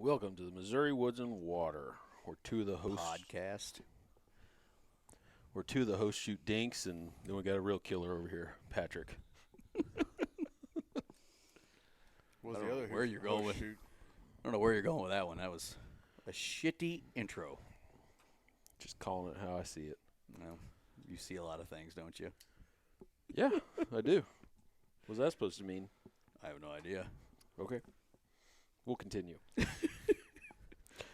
Welcome to the Missouri Woods and Water, where two of the hosts podcast. Where two of the hosts shoot dinks, and then we got a real killer over here, Patrick. Where you're going with? I don't know where you're going with that one. That was a shitty intro. Just calling it how I see it. No, you see a lot of things, don't you? Yeah, I do. What's that supposed to mean? I have no idea. Okay. We'll continue.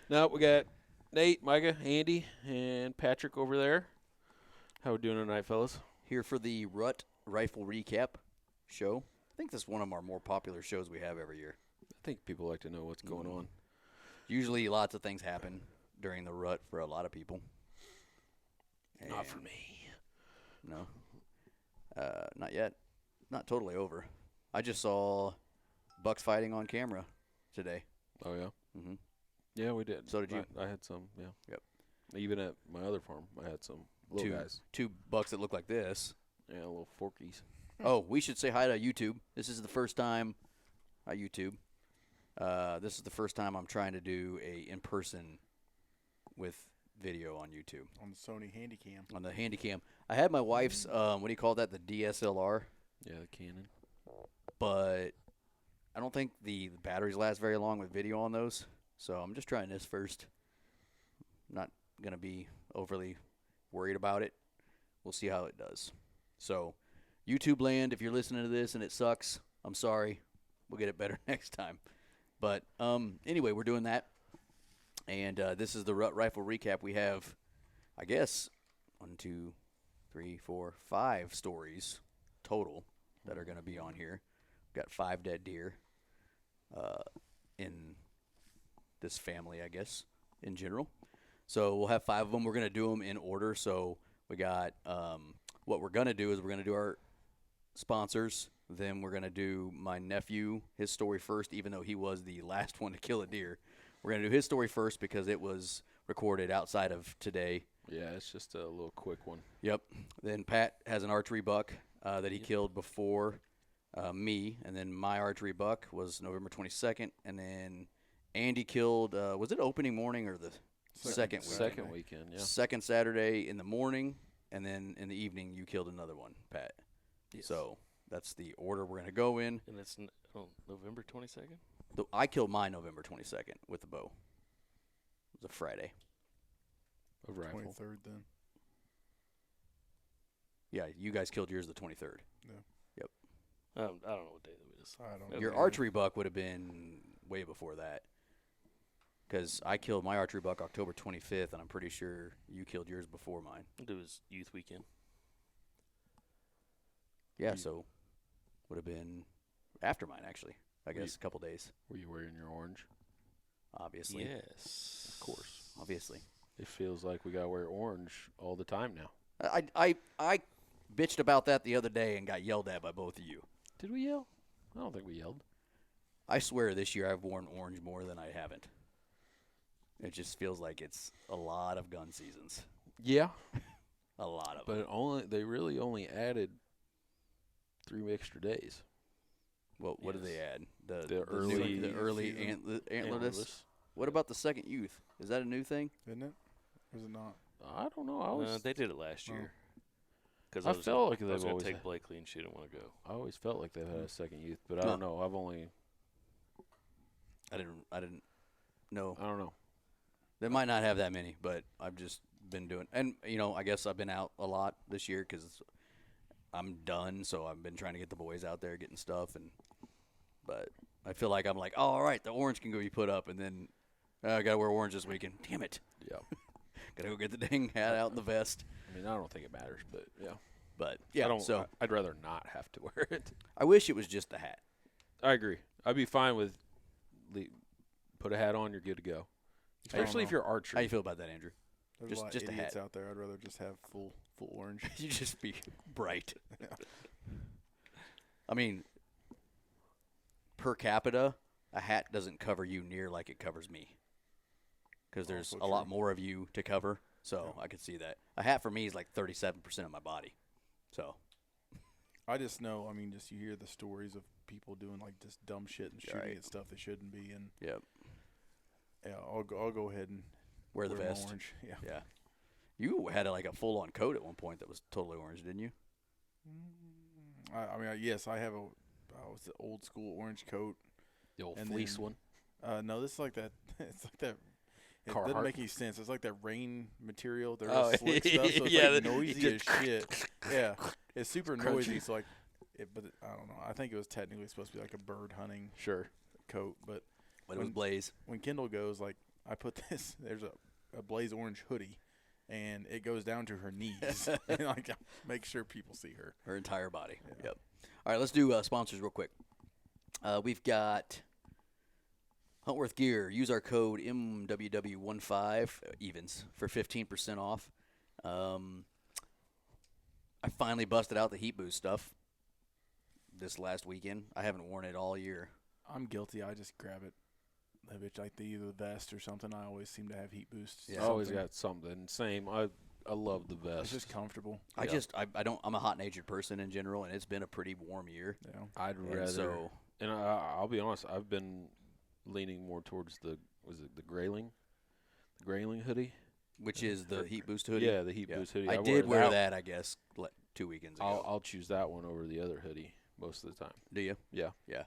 Now we got Nate, Micah, Andy, and Patrick over there. How we doing tonight, fellas? Here for the Rut Rifle Recap show. I think this is one of our more popular shows we have every year. I think people like to know what's going on. Usually lots of things happen during the rut for a lot of people. Not for me. No. Not yet. Not totally over. I just saw bucks fighting on camera today. Oh, yeah? Mm-hmm. Yeah, we did. So did you? I had some, yeah. Yep. Even at my other farm, I had some little guys. Two bucks that look like this. Yeah, little forkies. Oh, we should say hi to YouTube. This is the first time. Hi, YouTube. This is the first time I'm trying to do a in-person with video on YouTube. On the Sony Handycam. On the Handycam. I had my wife's, what do you call that, the DSLR? Yeah, the Canon. But I don't think the batteries last very long with video on those. So I'm just trying this first. I'm not going to be overly worried about it. We'll see how it does. So, YouTube land, if you're listening to this and it sucks, I'm sorry. We'll get it better next time. But anyway, we're doing that. And this is the Rut Rifle Recap. We have, I guess, 5 stories total that are going to be on here. We've got 5 dead deer in this family, I guess, in general. So we'll have 5 of them. We're going to do them in order. So we got what we're going to do is we're going to do our sponsors. Then we're going to do my nephew, his story first, even though he was the last one to kill a deer. We're going to do his story first because it was recorded outside of today. Yeah, it's just a little quick one. Yep. Then Pat has an archery buck that he killed before me. And then my archery buck was November 22nd. And then Andy killed, was it opening morning or the second weekend? Second weekend, yeah. Second Saturday in the morning. And then in the evening, you killed another one, Pat. Yes. So that's the order we're going to go in. And it's November 22nd? I killed mine November 22nd with the bow. It was a Friday. A rifle. 23rd then. Yeah, you guys killed yours the 23rd. Yeah. Yep. I don't know what day that is. I don't know. Your archery buck would have been way before that. Because I killed my archery buck October 25th, and I'm pretty sure you killed yours before mine. It was youth weekend. Yeah, so would have been after mine, actually. I guess a couple days. Were you wearing your orange? Obviously. Yes. Of course. Obviously. It feels like we got to wear orange all the time now. I bitched about that the other day and got yelled at by both of you. Did we yell? I don't think we yelled. I swear this year I've worn orange more than I haven't. It just feels like it's a lot of gun seasons. Yeah. A lot of them. But they really only added 3 extra days. Well, what did they add? The early antlerless. What about the second youth? Is that a new thing? Isn't it? Or is it not? I don't know. They did it last year. Because I felt like I was they've going always to take Blakely and she didn't want to go. I always felt like they've had a second youth, but I don't know. I didn't know. I don't know. They might not have that many, but I've just been doing. And I guess I've been out a lot this year because I'm done. So I've been trying to get the boys out there getting stuff, but I feel like I'm like, oh, all right, the orange can go be put up, and then I got to wear orange this weekend. Damn it. Yeah. Got to go get the dang hat out in the vest. I mean, I don't think it matters, but yeah. But yeah, I'd rather not have to wear it. I wish it was just the hat. I agree. I'd be fine with put a hat on, you're good to go. Especially if you're archery. How you feel about that, Andrew? There's a lot just of a idiots hat out there. I'd rather just have full orange. You just be bright. Yeah. I mean, per capita, a hat doesn't cover you near like it covers me. Because there's Also a lot true. more of you to cover, so Yeah. I could see that. A hat for me is like 37% of my body. So I just know, just you hear the stories of people doing like just dumb shit and shooting Right. at stuff they shouldn't be, and Yep. Yeah, I'll go ahead and Wear the my vest. orange. Yeah. Yeah. You had like a full-on coat at one point that was totally orange, didn't you? I mean, yes, I have it's the old school orange coat. The old And fleece then- one. No, this is like that. It's like that. It Carhartt? doesn't make any sense. It's like that rain material. They're Oh, real slick stuff, so it's yeah, like the- noisy as just shit. Yeah, it's super Crunchy. noisy. So like, I don't know. I think it was technically supposed to be like a bird hunting Sure. coat, but But it was When- Blaze. when Kendall goes, like, I put this. There's a blaze orange hoodie, and it goes down to her knees. And like, I make sure people see her. Her entire body. Yeah. Yep. All right, let's do sponsors real quick. We've got Huntworth Gear. Use our code MWW15 evens for 15% off. I finally busted out the heat boost stuff this last weekend. I haven't worn it all year. I'm guilty. I just grab it. That bitch, like either the vest or something. I always seem to have heat boosts. Yeah. I always something. got something. Same. I love the vest. It's just comfortable. Yeah. I'm a hot-natured person in general, and it's been a pretty warm year. Yeah. I'd And rather. so And I'll be honest. I've been leaning more towards the grayling hoodie. which is the heat boost hoodie. Yeah, the heat boost hoodie. I wore did wear that, I guess, 2 weekends ago. I'll choose that one over the other hoodie most of the time. Do you? Yeah. Yeah.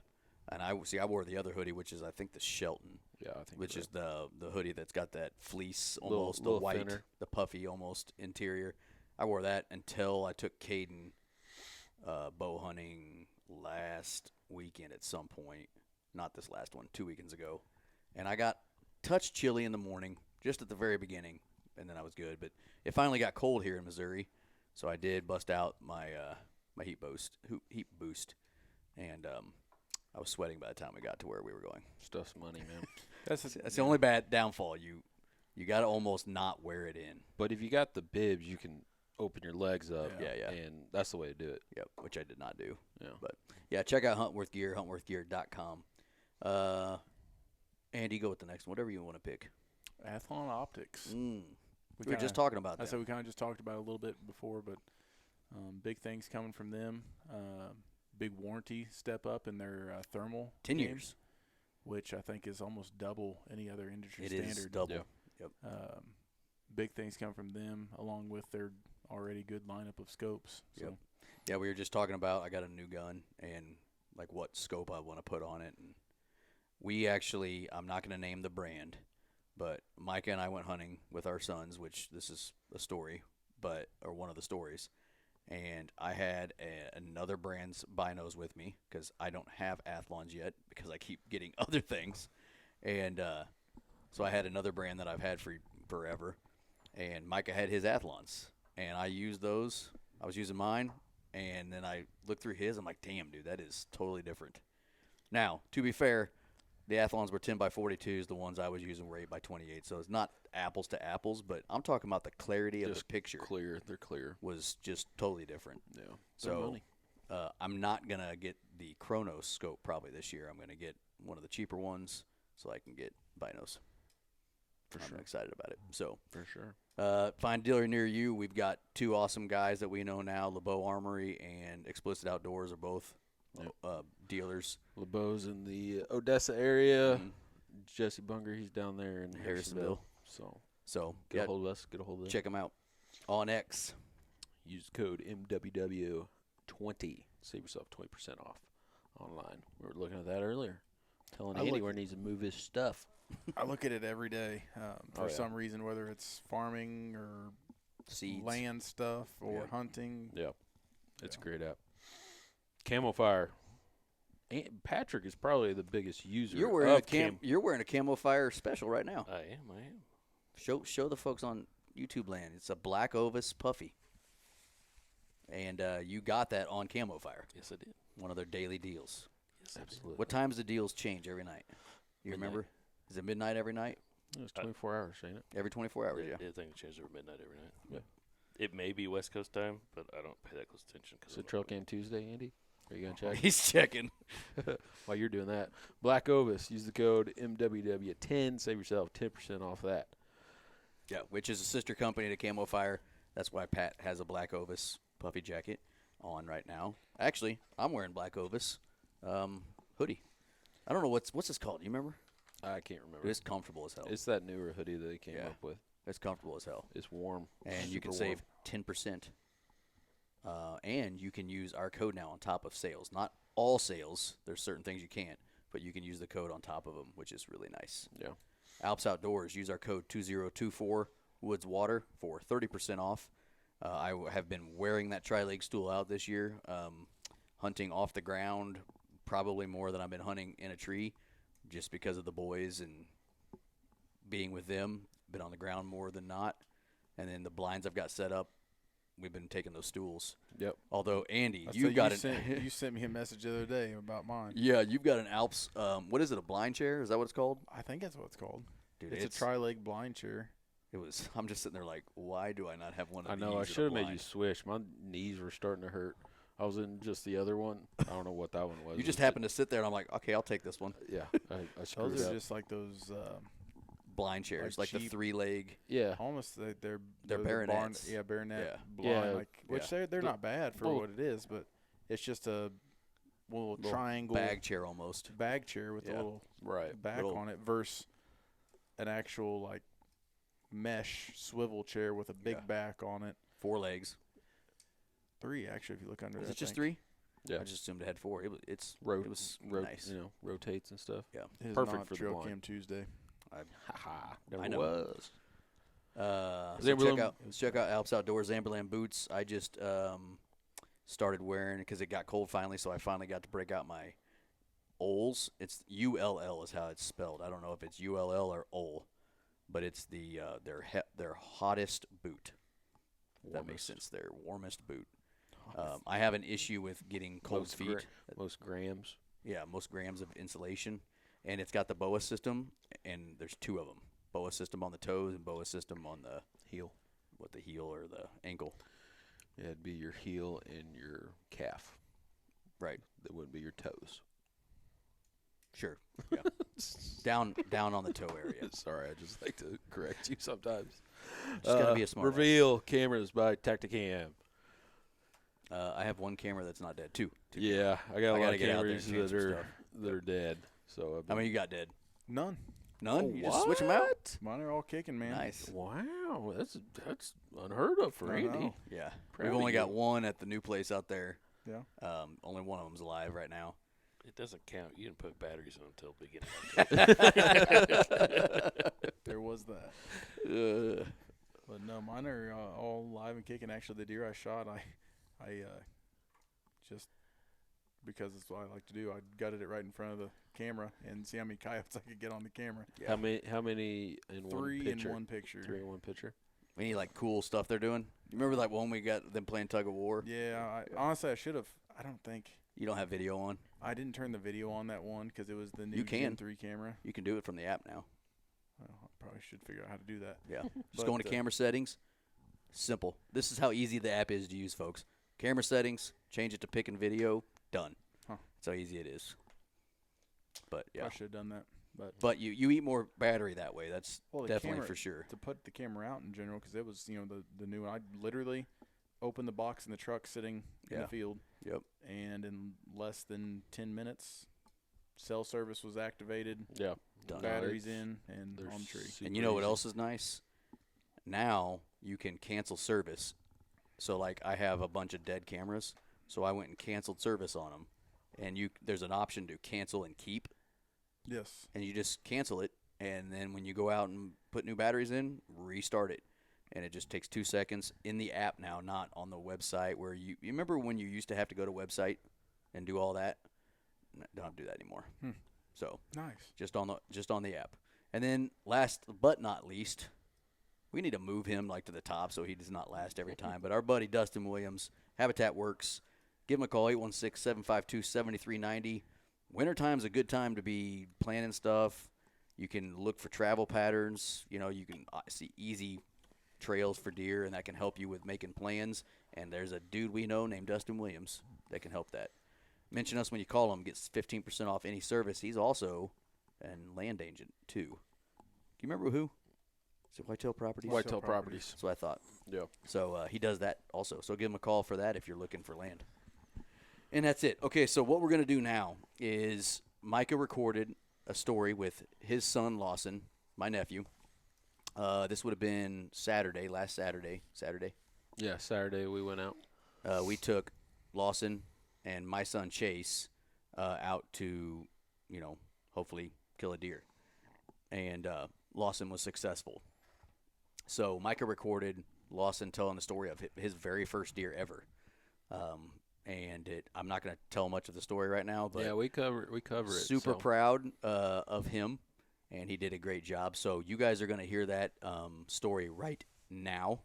And I wore the other hoodie, which is I think the Shelton, Yeah, I think. which you're is the hoodie that's got that fleece Little- almost, little the white, thinner. the puffy almost interior. I wore that until I took Caden bow hunting last weekend at some point. Not this last one, 2 weekends ago. And I got touch chilly in the morning, just at the very beginning, and then I was good. But it finally got cold here in Missouri, so I did bust out my my heat boost, and I was sweating by the time we got to where we were going. Stuff's money, man. That's the only bad downfall. You got to almost not wear it in. But if you got the bibs, you can open your legs up. Yeah. And that's the way to do it. Yep, which I did not do. Yeah. But yeah, check out Huntworth Gear, huntworthgear.com. Andy, go with the next one. Whatever you want to pick. Athlon Optics. We were just talking about I that. said we kind of just talked about it a little bit before, but big things coming from them. Big warranty step up in their thermal 10 games, years. which I think is almost double any other industry It standard. is double. Yeah. Yep. Big things come from them, along with their already good lineup of scopes. So Yep. Yeah, we were just talking about I got a new gun and like what scope I want to put on it. And we actually, I'm not going to name the brand, but Micah and I went hunting with our sons, which this is a story, or one of the stories. And I had another brand's binos with me because I don't have Athlons yet because I keep getting other things. And so I had another brand that I've had for forever. And Micah had his Athlons. And I used those. I was using mine. And then I looked through his. I'm like, damn, dude, that is totally different. Now, to be fair, the Athlons were 10x42s. The ones I was using were 8x28. So it's not apples to apples, but I'm talking about the clarity of the Just picture Clear. They're clear. was just totally different. Yeah. So I'm not going to get the Chronos scope probably this year. I'm going to get one of the cheaper ones so I can get binos. I'm excited about it. So For sure. find a dealer near you. We've got two awesome guys that we know now. LeBeau Armory and Explicit Outdoors are both dealers. LeBeau's in the Odessa area. Mhm. Jesse Bunger, he's down there in Harrisonville. So Get a hold of us. Get a hold of us. check them out on X. Use code MWW20. Save yourself 20% off online. We were looking at that earlier. Telling I Andy look- where he needs to move his stuff. I look at it every day for yeah. some reason, whether it's farming or Seeds. land stuff or Yeah. hunting. Yeah. It's a Yeah. great app. Camofire. Patrick is probably the biggest user You're wearing of You're wearing a Camofire special right now. I am. Show the folks on YouTube land. It's a black Ovis puffy, and you got that on Camofire. Yes, I did. One of their daily deals. Yes, I did. Absolutely. What times the deals change every night? You Midnight. remember? Is it midnight every night? It was 24 hours, ain't it? Every 24 hours, yeah. I think it changes over midnight every night. Yeah. It may be West Coast time, but I don't pay that close attention. Is it Trail Cam Tuesday, Andy? Are you going to check? He's checking. While you're doing that, Black Ovis, use the code MWW10, save yourself 10% off that. Yeah, which is a sister company to Camofire. That's why Pat has a black Ovis puffy jacket on right now. Actually, I'm wearing black Ovis hoodie. I don't know what's this called. You remember? I can't remember. It's comfortable as hell. It's that newer hoodie that they came up with. It's comfortable as hell. It's warm. And you can Super save 10%. And you can use our code now on top of sales. Not all sales. There's certain things you can't. But you can use the code on top of them, which is really nice. Yeah. Alps Outdoors. Use our code 2024 Woods Water for 30% off. I have been wearing that tri-leg stool out this year, hunting off the ground probably more than I've been hunting in a tree just because of the boys and being with them. Been on the ground more than not. And then the blinds I've got set up, we've been taking those stools. Yep. Although, Andy, you sent me a message the other day about mine. Yeah, you've got an Alps, what is it, a blind chair? Is that what it's called? I think that's what it's called. Dude, it's a tri-leg blind chair. I'm just sitting there like, why do I not have one of these? I know. I in a should have made blind? you switch. My knees were starting to hurt. I was in just the other one. I don't know what that one was. You just happened to sit there, and I'm like, okay, I'll take this one. Yeah. I screwed Those are up. just like those Blind chairs, like the cheap- 3-leg. Yeah. almost they're baronets. baronets. Baronet Yeah. blind, Yeah. which they're not bad for what it is, but it's just a little triangle Bag chair almost. bag chair with a Yeah. little Right. back Little- on it versus an actual like mesh swivel chair with a big Yeah. back on it. 4 legs. 3 actually, if you look under. Is I it just think. 3? Yeah. I just assumed it had 4. It was nice. You know, rotates and stuff. Yeah. It is Perfect not for the Trail blind. Cam Tuesday. Haha. I Never know. was. So Zamberlan- let's check out Alps Outdoors Zamberlan boots. I just started wearing because it got cold finally, so I finally got to break out my Ols. It's ULL is how it's spelled. I don't know if it's ULL or OL, but it's their hottest boot. If that makes sense. Their warmest boot. I have an issue with getting cold Most feet. most grams. Yeah, most grams of insulation. And it's got the BOA system, and there's 2 of them. BOA system on the toes and BOA system on the Heel. the heel or the ankle. Yeah, it'd be your heel and your calf. Right. That wouldn't be your toes. Sure. Yeah. down on the toe area. Sorry, I just like to correct you sometimes. Just gotta be a smart one. Reveal cameras by Tacticam. I have one camera that's not dead. 2. Yeah, I got a lot gotta of get out there and cameras change some stuff. that are dead. So How many you got dead? None. None? Oh, You just switch them out? what? Mine are all kicking, man. Nice. Wow, that's unheard of for I Andy. know. Yeah. Proud We've of only you. got one at the new place out there. Yeah. Only one of them's alive right now. It doesn't count. You didn't put batteries in until the beginning of October. There was that. But no, mine are all live and kicking. Actually, the deer I shot, I just because it's what I like to do, I gutted it right in front of the camera and see how many coyotes I could get on the camera. Yeah. How many in 3 one picture? in one picture. 3 in one picture. Any like cool stuff they're doing? You remember that one we got them playing tug of war? Yeah, honestly, I should have. I don't think You don't have video on? I didn't turn the video on that one because it was the new You can. Gen 3 camera. You can do it from the app now. Well, I probably should figure out how to do that. Yeah. Just But, go into camera settings. Simple. This is how easy the app is to use, folks. Camera settings, change it to pick and video, done. Huh. That's how easy it is. But yeah. I should have done that. But you eat more battery that way. That's Well, the definitely camera- for sure. to put the camera out in general because it was the new one. I literally opened the box in the truck sitting in Yeah. the field. Yep. And in less than 10 minutes, cell service was activated, Yeah. Done. batteries it's- in, and they're on tree. super And you know what easy. else is nice? Now you can cancel service. So like I have a bunch of dead cameras, so I went and canceled service on them. And there's an option to cancel and keep, Yes. and you just cancel it, and then when you go out and put new batteries in, restart it. And it just takes 2 seconds in the app now, not on the website where you remember when you used to have to go to website and do all that? Don't have to do that anymore. So Nice. just on the app. And then last but not least, we need to move him like to the top so he does not last every time. But our buddy Dustin Williams, Habitat Works, give him a call, 816-752-7390. Wintertime's a good time to be planning stuff. You can look for travel patterns. You can see easy trails for deer, and that can help you with making plans. And there's a dude we know named Dustin Williams that can help that. Mention us when you call him, gets 15% off any service. He's also a land agent, too. Do you remember who? Is it Whitetail Properties? Whitetail Properties. That's what I thought. Yeah. So he does that also. So give him a call for that if you're looking for land. And that's it. Okay, so what we're going to do now is Micah recorded a story with his son Lawson, my nephew. This would have been last Saturday. Yeah, Saturday we went out. We took Lawson and my son Chase out to, hopefully kill a deer. And Lawson was successful. So Micah recorded Lawson telling the story of his very first deer ever. I'm not going to tell much of the story right now, but yeah, we cover it. Super proud of him, and he did a great job. So you guys are going to hear that story right now,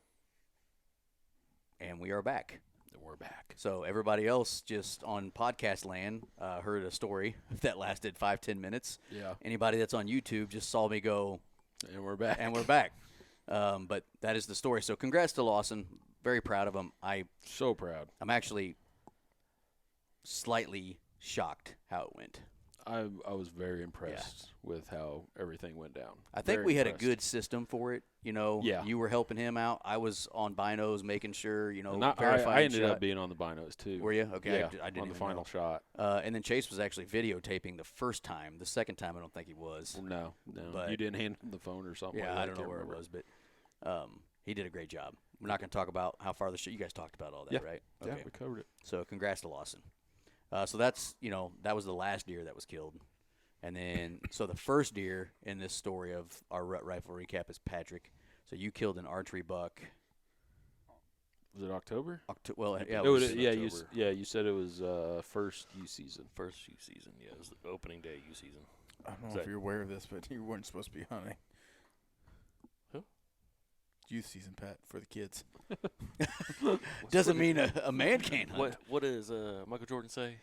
and we are back. We're back. So everybody else just on podcast land heard a story that lasted 5-10 minutes. Yeah. Anybody that's on YouTube just saw me go, And we're back. and we're back. But that is the story. So congrats to Lawson. Very proud of him. So proud. I'm actually slightly shocked how it went. I was very impressed with how everything went down. I think Very we had impressed. a good system for it. Yeah. You were helping him out. I was on binos, making sure, And I verifying ended shot. up being on the binos too. Were you? Okay, Yeah, I didn't on the even final know. shot. And then Chase was actually videotaping the first time. The second time, I don't think he was. No. But- You didn't hand him the phone or something. Yeah, like that. I don't know can't where remember. it was, but he did a great job. We're not going to talk about how far the shot. You guys talked about all that, Yeah. right? Yeah, Okay. we covered it. So congrats to Lawson. So that's, that was the last deer that was killed. And then, so the first deer in this story of our rut rifle recap is Patrick. So you killed an archery buck. Was it October? Well, yeah, It it was, was, October. you said it was first U season. First U season, yeah. It was the opening day U season. I don't know Is if that- you're aware of this, but you weren't supposed to be hunting. Huh? Youth season, Pat, for the kids. doesn't mean a man can't hunt. What does Michael Jordan say?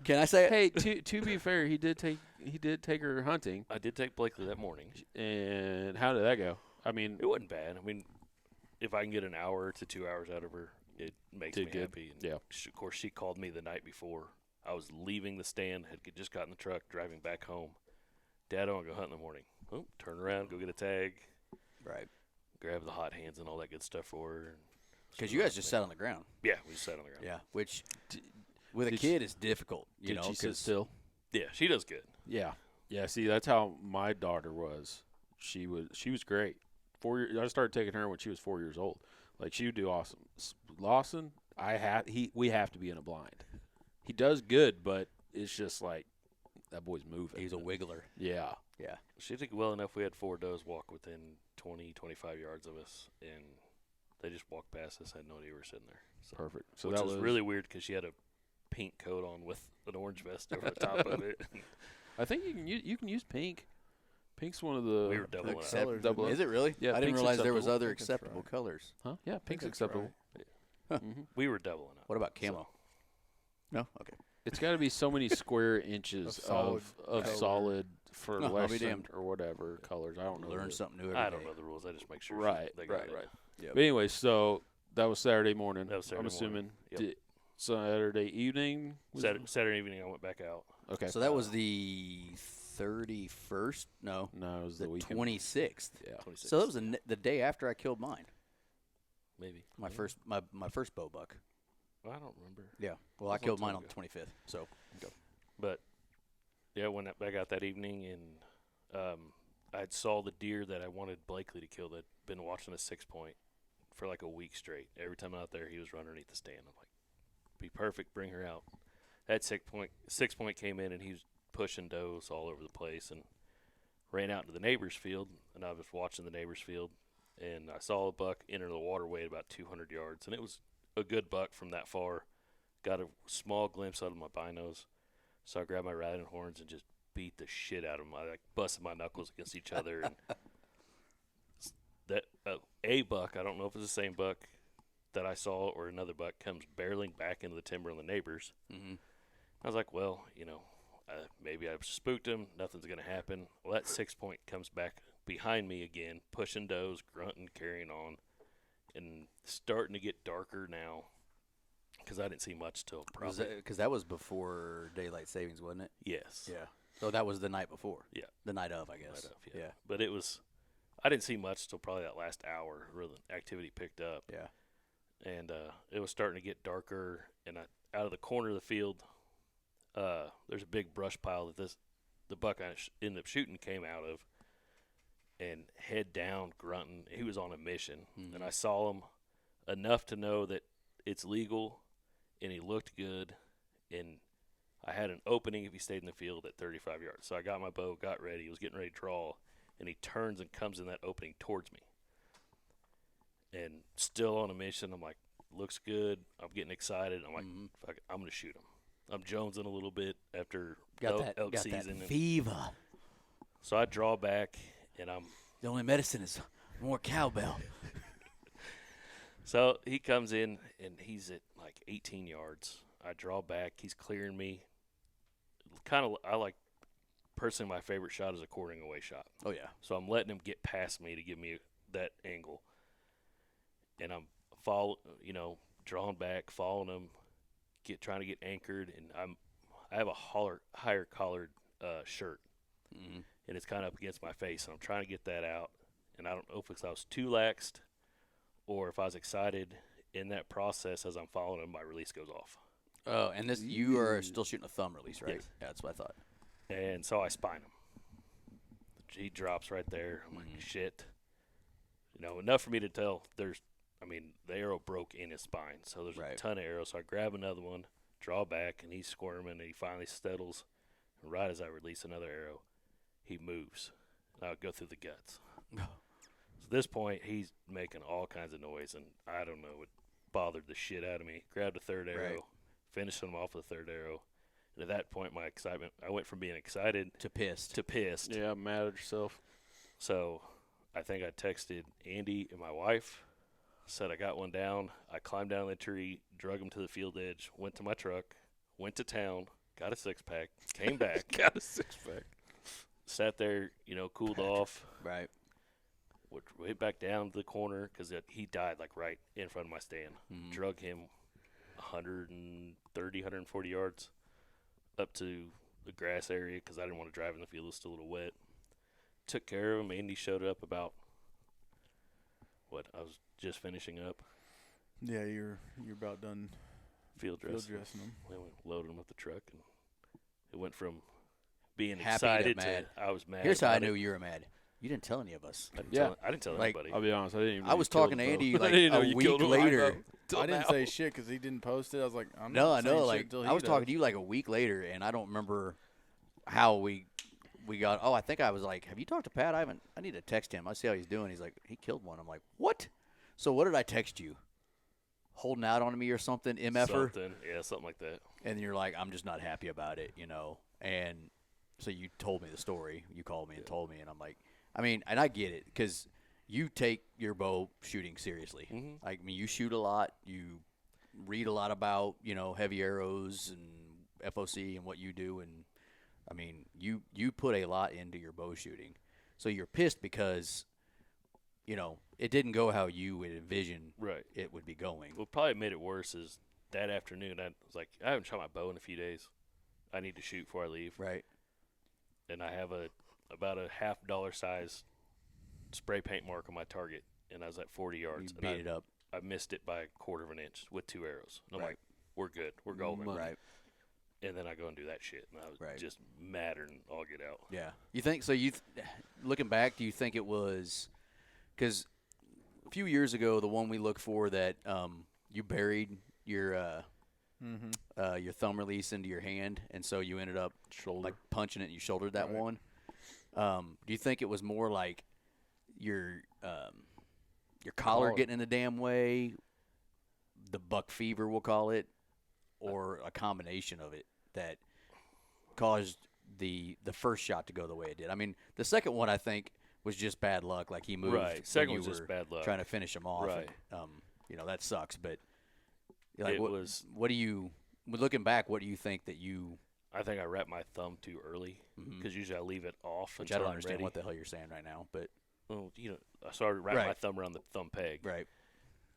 Can I say it? Hey, to be fair, he did take her hunting. I did take Blakely that morning. And how did that go? I mean, It wasn't bad. I mean, if I can get an hour to 2 hours out of her, it makes me Did good. happy. And Yeah. Of course, she called me the night before. I was leaving the stand, had just got in the truck, driving back home. Dad, I want to go hunt in the morning. Oh, turn around, go get a tag, Right. grab the hot hands and all that good stuff for her. Because you guys just sat on the ground. Yeah, we just sat on the ground. Yeah. Which, with a did kid, is difficult. You did know, she sit 'cause- still? Yeah, she does good. Yeah. Yeah, see, that's how my daughter was. She was great. 4 years. I started taking her when she was 4 years old. Like, she would do awesome. Lawson, we have to be in a blind. He does good, but it's just like that boy's moving. he's a wiggler. Yeah. Yeah. She took well enough. We had 4 does walk within 20, 25 yards of us, and they just walked past us. Had no idea we were sitting there. So, Perfect. So which that was really weird because she had a pink coat on with an orange vest over the top of it. I think you can use pink. Pink's one of the We were doubling up. Accept- Colors, double Is it really? Yeah, I didn't pink's realize there was acceptable. other I think that's acceptable right. colors. Huh? Yeah, pink's that's acceptable. We were doubling up. What about camo? No? Okay. It's got to be so many square inches Of solid of color. solid for No, I'll less be than damned. or whatever colors. I don't know. Learn the- something new every I don't day. know the rules. I just make sure. Right, they got right, it. right. Yep. But anyway, so that was Saturday morning. That was Saturday I'm assuming. morning. Yep. Saturday evening. was- Saturday evening, I went back out. Okay. So that was the 31st? No, no, it was the the weekend. 26th. Yeah. 26. So that was the day after I killed mine. Maybe My Yeah. first my first bow buck. I don't remember. Yeah. Well, That I was a killed long mine time on the 25th. So But yeah, I went back out that evening, and I saw the deer that I wanted Blakely to kill. That'd been watching a 6-point for like a week straight. Every time out there, he was running underneath the stand. I'm like, be perfect, bring her out. That 6-point came in, and he was pushing does all over the place, and ran out into the neighbor's field. And I was watching the neighbor's field, and I saw a buck enter the waterway at about 200 yards, and it was a good buck from that far. Got a small glimpse out of my binos. So I grabbed my riding horns and just beat the shit out of them. I like busted my knuckles against each other. And that a buck, I don't know if it's the same buck that I saw or another buck, comes barreling back into the timber on the neighbors. Mhm. I was like, well, maybe I've spooked him. Nothing's going to happen. Well, that 6-point comes back behind me again, pushing does, grunting, carrying on, and starting to get darker now. Because I didn't see much till probably. because that was before daylight savings, wasn't it? Yes. Yeah. So that was the night before. Yeah. The night of, I guess. Right up, Yeah. But it was, I didn't see much till probably that last hour where the activity picked up. Yeah. And it was starting to get darker. And out of the corner of the field, there's a big brush pile that the buck I ended up shooting came out of, and head down grunting. He was on a mission, and I saw him enough to know that it's legal, and he looked good, and I had an opening if he stayed in the field at 35 yards. So I got my bow, got ready, was getting ready to draw, and he turns and comes in that opening towards me. And still on a mission, I'm like, looks good. I'm getting excited. I'm like, fuck it, I'm going to shoot him. I'm jonesing a little bit after elk season. That fever. So I draw back, and The only medicine is more cowbell. So he comes in, and he's at like 18 yards. I draw back. He's clearing me. Personally, my favorite shot is a quartering away shot. Oh, yeah. So I'm letting him get past me to give me that angle. And I'm drawing back, following him, trying to get anchored. And I have a higher collared shirt. And it's kind of up against my face. And I'm trying to get that out. And I don't know if I was too laxed or if I was excited in that process. As I'm following him, my release goes off. Oh, and you are still shooting a thumb release, right? Yes. Yeah, that's what I thought. And so I spine him. He drops right there. I'm like, shit. Enough for me to tell the arrow broke in his spine. So there's a ton of arrows. So I grab another one, draw back, and he's squirming, and he finally settles. And right as I release another arrow, he moves. And I'll go through the guts. So at this point, he's making all kinds of noise, and I don't know, it bothered the shit out of me. Grabbed a third arrow, finished him off with a third arrow. And at that point, my excitement, I went from being excited to pissed. Yeah, mad at yourself. So I think I texted Andy and my wife, said I got one down. I climbed down the tree, drug him to the field edge, went to my truck, went to town, got a six-pack, came back. Got a six-pack. Sat there, cooled off. Right. Went back down to the corner because he died like right in front of my stand. Drug him 130, 140 yards up to the grass area because I didn't want to drive in the field. It was still a little wet. Took care of him. Andy showed up about I was just finishing up. Yeah, you're about done Field dressing them. We loaded him up the truck, and it went from being Happy excited to mad. I was mad. Here's how I about knew it. you were mad. You didn't tell any of us. I didn't tell anybody. I'll be honest, I didn't even. I was talking to Andy like a week later. I didn't say shit because he didn't post it. I was like, I'm No, not I saying know. shit Like until I he was talking does. to you like a week later, and I don't remember how we got. Oh, I think I was like, "Have you talked to Pat? I need to text him. I see how he's doing." He's like, "He killed one." I'm like, "What?" So what did I text you? Holding out on me or something, MFer? Something, yeah, something like that. And you're like, "I'm just not happy about it," And so you told me the story. You called me and told me, and I'm like, and I get it because you take your bow shooting seriously. You shoot a lot. You read a lot about, heavy arrows and FOC and what you do. And, you put a lot into your bow shooting. So you're pissed because, it didn't go how you would envision it would be going. What probably made it worse is that afternoon I was like, I haven't shot my bow in a few days. I need to shoot before I leave. Right. And I have about a $50 size spray paint mark on my target, and I was at 40 yards. You beat it up. I missed it by a quarter of an inch with 2 arrows. And I'm like, we're good. We're golden. Right. And then I go and do that shit, and I was just madder than all get out. Yeah. You think so? Looking back, do you think it was because a few years ago, the one we looked for that you buried your thumb release into your hand, and so you ended up like punching it and you shouldered that one? Do you think it was more like your collar getting in the damn way, the buck fever, we'll call it, or a combination of it that caused the first shot to go the way it did? The second one I think was just bad luck. Like he moved. Right. Second was just bad luck. Trying to finish him off. Right. And, that sucks. But like, what do you, looking back, what do you think that you? I think I wrapped my thumb too early because usually I leave it off. Which I don't understand ready. what the hell you're saying right now, but. Well, I started wrapping my thumb around the thumb peg. Right.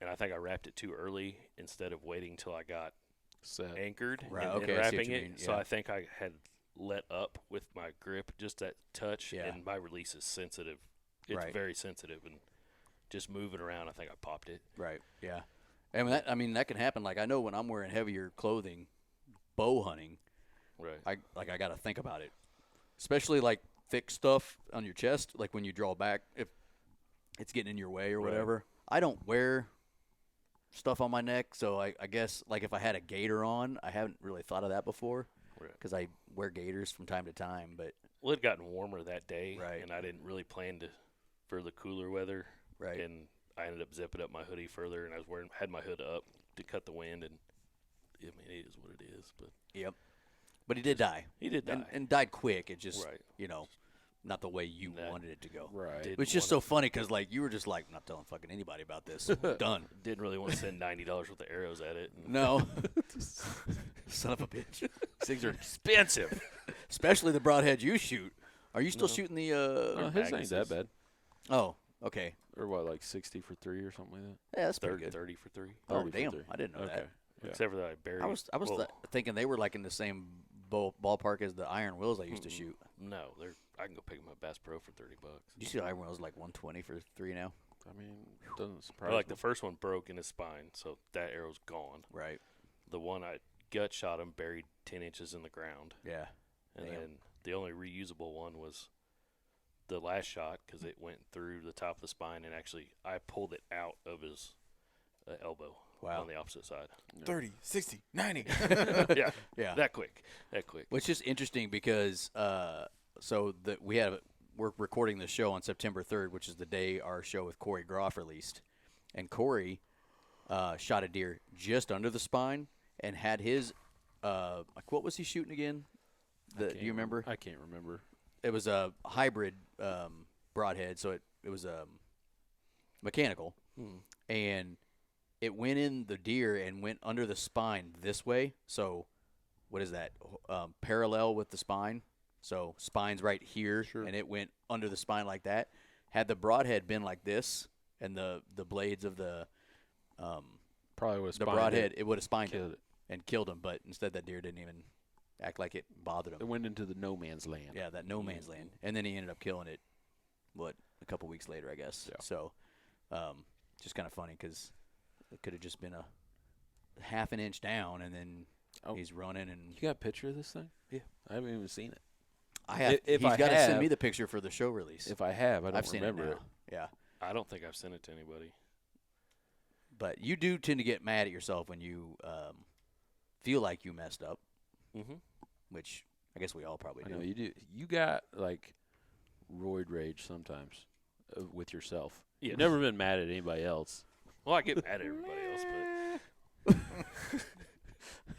And I think I wrapped it too early instead of waiting until I got anchored and wrapping I see what you it. mean. So I think I had let up with my grip, just that touch, and my release is sensitive. It's very sensitive, and just moving around, I think I popped it. Right. Yeah. And that can happen. Like I know when I'm wearing heavier clothing, bow hunting, Right. I got to think about it, especially like thick stuff on your chest. Like when you draw back, if it's getting in your way or Right. whatever. I don't wear stuff on my neck, so I guess like if I had a gaiter on, I haven't really thought of that before Right. because I wear gaiters from time to time. But Well, it had gotten warmer that day, Right. and I didn't really plan for the cooler weather. right, And I ended up zipping up my hoodie further, and I had my hood up to cut the wind, and I mean, it is what it is. But yep. But he did die. he did die. And died quick. It just Right. not the way you That- wanted it to go. Right. Did- It was just so funny because like you were just like, I'm not telling fucking anybody about this. Done. Didn't really want to send $90 worth of arrows at it. And No. Son of a bitch. These things are expensive. especially the broadhead you shoot. Are you still shooting the No, his ain't that Magnuses. bad. Oh, okay. Or what, like 60 for 3 or something like that? Yeah, that's pretty 30, good. 30 for 3. Oh, 30 for damn. 3. I didn't know Okay. that. Yeah. Except for that I buried. I was well, thinking they were like in the same ballpark as the Iron Wills I used to shoot. No, I can go pick them up Bass Pro for $30. Did you see the Iron Wills like 120 for 3 now? I mean, doesn't surprise Like me. the first one broke in his spine, so that arrow's gone. Right. The one I gut shot him buried 10 inches in the ground, Yeah. and Damn. then the only reusable one was the last shot because it went through the top of the spine, and actually I pulled it out of his elbow Wow. on the opposite side. 30, 60, 90. Yeah, Yeah. that quick. Which is interesting because we're recording the show on September 3rd, which is the day our show with Corey Groff released, and Corey shot a deer just under the spine and had his like what was he shooting again? Do you remember? I can't remember. It was a hybrid broadhead, so it was mechanical, and it went in the deer and went under the spine this way. So, what is that? Parallel with the spine. So spine's right here, and it went under the spine like that. Had the broadhead been like this, and the blades of the Probably was the broadhead, it would have spined him and killed him. But instead, that deer didn't even act like it bothered him. It went into the no man's land. Yeah, that no man's land. And then he ended up killing it, a couple weeks later, I guess. Yeah. So, just kind of funny because it could have just been a half an inch down, and then he's running. And You got a picture of this thing? Yeah. I haven't even seen it. I have. If He's I got to send have- me the picture for the show release. If I have, I don't I've seen remember it it. now. Yeah, I don't think I've sent it to anybody. but you do tend to get mad at yourself when you feel like you messed up, Mm-hmm. which I guess we all probably I do. know you do. You got like roid rage sometimes with yourself. Yeah. You've never been mad at anybody else. Well, I get mad at everybody else, but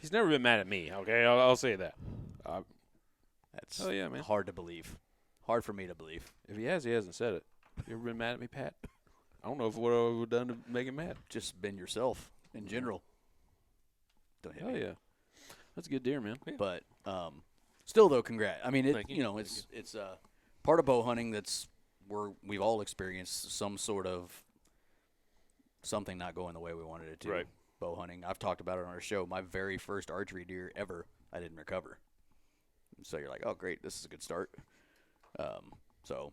He's never been mad at me. Okay, I'll say that. That's Oh yeah, man. hard to believe. Hard for me to believe. If he has, he hasn't said it. You ever been mad at me, Pat? I don't know what I would have done to make him mad. Just been yourself in general. Don't hit Oh me. yeah, that's a good deer, man. But still, though, congrats. I mean, Thank you. it's part of bow hunting that's where we've all experienced some sort of something not going the way we wanted it to. Right. Bow hunting. I've talked about it on our show. My very first archery deer ever, I didn't recover. So you're like, oh, great, this is a good start. So,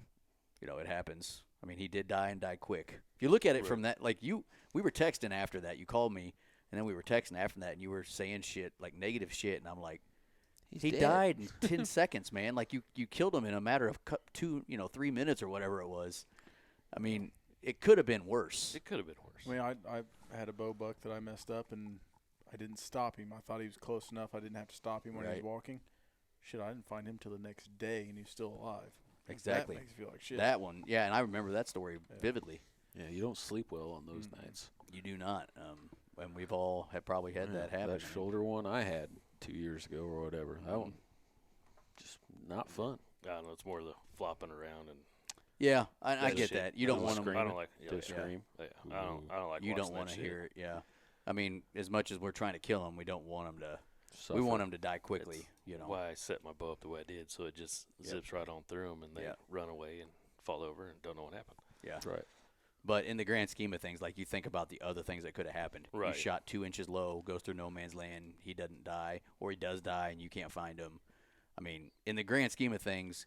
it happens. I mean, he did die and died quick. If you look at it from that, like we were texting after that. You called me, and then we were texting after that, and you were saying shit, like negative shit, and I'm like, he dead. died in 10 seconds, man. Like, you killed him in a matter of 3 minutes or whatever it was. I mean, it could have been worse. it could have been worse. I mean, I had a bow buck that I messed up, and I didn't stop him. I thought he was close enough. I didn't have to stop him when he Right. was walking. Shit, I didn't find him till the next day, and he was still alive. Exactly. That makes you feel like shit. That one, yeah, and I remember that story vividly. Yeah, you don't sleep well on those nights. You do not. And we've all have probably had that happen. That shoulder one I had 2 years ago or whatever. That one, just not fun. I don't know. It's more the flopping around and Yeah, I that get shit. that. You don't Just want them. screaming. I don't like. Yeah, Just yeah. scream. Yeah, I don't like. You don't want to hear it. Yeah, I mean, as much as we're trying to kill them, we don't want them to. Suffer. We want them to die quickly. That's why I set my bow up the way I did, so it just zips right on through them, and they run away and fall over and don't know what happened. Yeah. Right. But in the grand scheme of things, like you think about the other things that could have happened. Right. You shot 2 inches low, goes through no man's land. He doesn't die, or he does die, and you can't find him. I mean, in the grand scheme of things,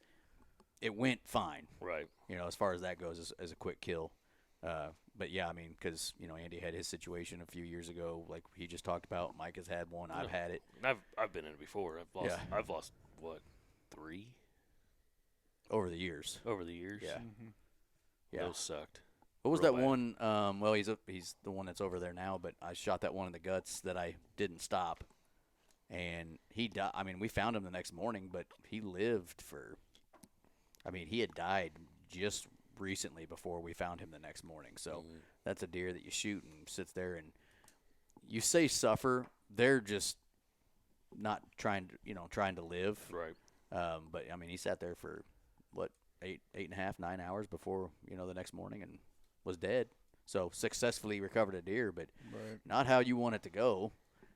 it went fine. Right. As far as that goes, as a quick kill. But yeah, I mean, because Andy had his situation a few years ago, like he just talked about. Mike has had one. I've had it. And I've been in it before. Yeah. I've lost what, 3 Over the years. over the years. Yeah. Mm-hmm. Yeah. Those sucked. What was Real that bad. one? Well, he's the one that's over there now, but I shot that one in the guts that I didn't stop, and he died. I mean, we found him the next morning, but he lived for. I mean, he had died just recently before we found him the next morning. So that's a deer that you shoot and sits there, and you say suffer. They're just not trying to live. Right. But I mean, he sat there for what 8.5, 9 hours before the next morning and was dead. So successfully recovered a deer, but Right. not how you want it to go.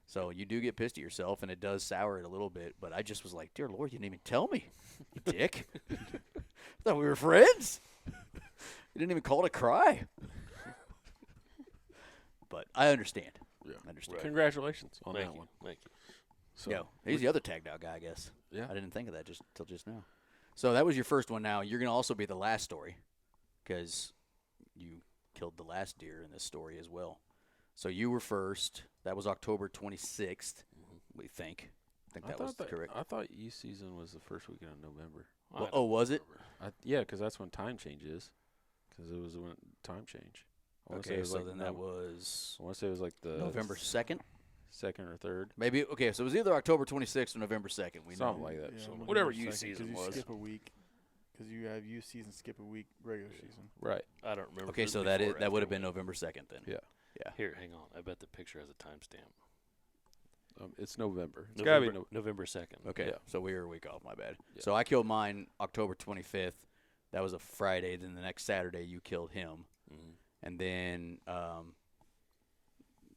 So you do get pissed at yourself, and it does sour it a little bit. But I just was like, dear Lord, you didn't even tell me, you dick. I thought we were friends. You didn't even call to cry. But I understand. Yeah. I understand. Right. Congratulations on Thank that you. one. Thank you. So, Yeah, he's the other tagged out guy, I guess. yeah. I didn't think of that till just now. So that was your first one. Now you're going to also be the last story because you killed the last deer in this story as well. So you were first. That was October 26th, we think. I think that was correct. I thought youth season was the first weekend of November. Well, oh, was it? Yeah, because that's when time change is. Because it was when time change. I wanna say it Okay, was so like then that was I want to say it was like the November 2nd? second or third. Maybe. Okay, so it was either October 26th or November 2nd. We know. Something like that. Yeah, somewhere. Whatever November youth 2nd, season 'cause you was. skip a week. Because you have youth season, skip a week, regular season. Right. I don't remember. Okay, if it so was that before or would after have been we- November 2nd then. Yeah. Yeah. Here, hang on. I bet the picture has a timestamp. It's November. It's got to be November 2nd. Okay, Yeah. so we were a week off. My bad. Yeah. So I killed mine October 25th. That was a Friday. Then the next Saturday you killed him, Mhm. and then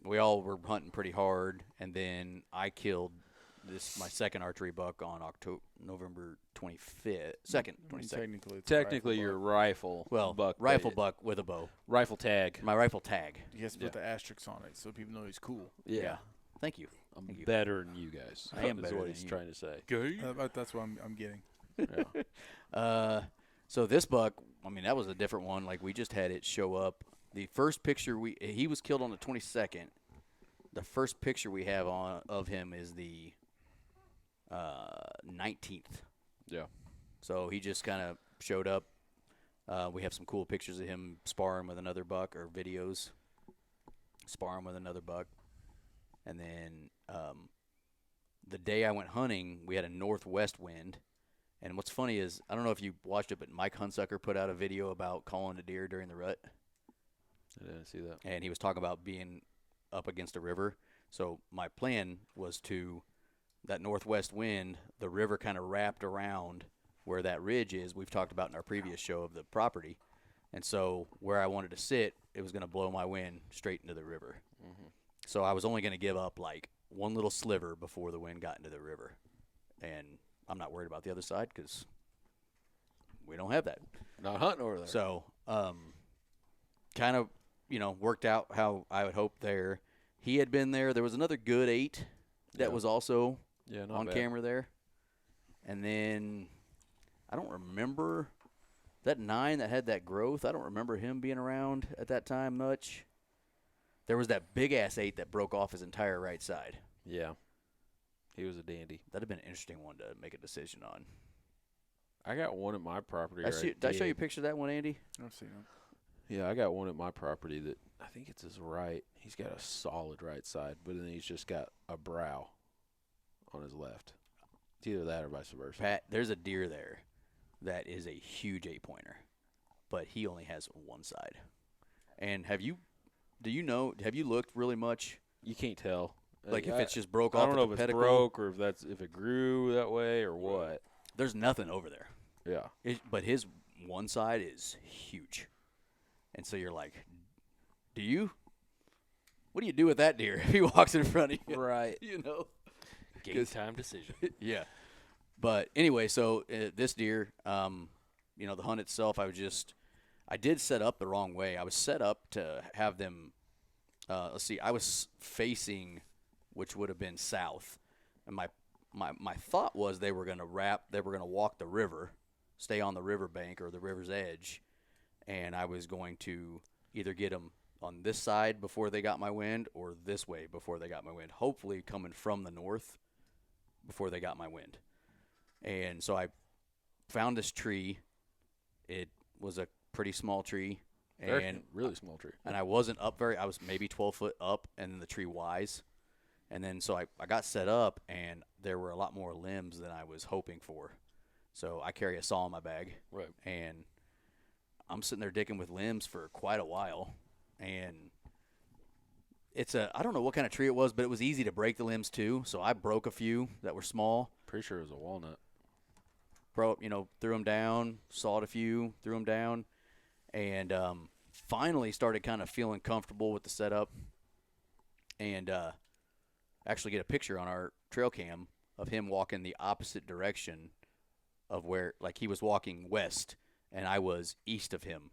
we all were hunting pretty hard. And then I killed my second archery buck on November 25th, second, I mean, 22nd. technically, it's technically a your rifle rifle. Well, buck, rifle but buck with a bow. rifle tag. My rifle tag. buck. You have to put the asterisks on it so people know he's cool. Yeah. Thank you. I'm Thank you. better than you guys. I am is better what than he's you. trying to say. That's what I'm getting. Yeah. So this buck, I mean, that was a different one. Like we just had it show up. The first picture he was killed on the 22nd. The first picture we have of him is the 19th. Yeah. So he just kind of showed up. We have some cool pictures of him sparring with another buck, or videos sparring with another buck. And then the day I went hunting, we had a northwest wind. And what's funny is, I don't know if you watched it, but Mike Hunsucker put out a video about calling a deer during the rut. I didn't see that. And he was talking about being up against a river. So my plan was that northwest wind, the river kind of wrapped around where that ridge is. We've talked about in our previous show of the property. And so where I wanted to sit, it was going to blow my wind straight into the river. Mm-hmm. So I was only going to give up like one little sliver before the wind got into the river. And I'm not worried about the other side because we don't have that. Not hunting over there. So kind of, worked out how I would hope there. He had been there. There was another good 8 that Yeah. was also yeah, not on bad. camera there. And then I don't remember that 9 that had that growth. I don't remember him being around at that time much. There was that big-ass 8 that broke off his entire right side. Yeah. He was a dandy. That would have been an interesting one to make a decision on. I got one at my property. Did I show you a picture of that one, Andy? I've seen him. Yeah, I got one at my property that I think it's his right. He's got a solid right side, but then he's just got a brow on his left. It's either that or vice versa. Pat, there's a deer there that is a huge 8-pointer, but he only has one side. And have you looked really much? You can't tell. Like if I- it's just broke I off don't at know the if it's pedicle? broke or if it grew that way or what. There's nothing over there. Yeah. But his one side is huge. And so you're like, what do you do with that deer if he walks in front of you? Right. Game time decision. Yeah. But anyway, so this deer, the hunt itself, I did set up the wrong way. I was set up to have them, I was facing, which would have been south. And my thought was they were going to walk the river, stay on the riverbank or the river's edge. And I was going to either get them on this side before they got my wind or this way before they got my wind, hopefully coming from the north before they got my wind. And so I found this tree. It was a pretty small tree. And really small tree. And I wasn't up I was maybe 12 foot up, and then the tree wise. And then so I got set up, and there were a lot more limbs than I was hoping for. So I carry a saw in my bag. Right. And I'm sitting there digging with limbs for quite a while. And I don't know what kind of tree it was, but it was easy to break the limbs too. So I broke a few that were small. Pretty sure it was a walnut. Threw them down, sawed a few, threw them down. And finally started kind of feeling comfortable with the setup, and actually get a picture on our trail cam of him walking the opposite direction of where, like, he was walking west and I was east of him.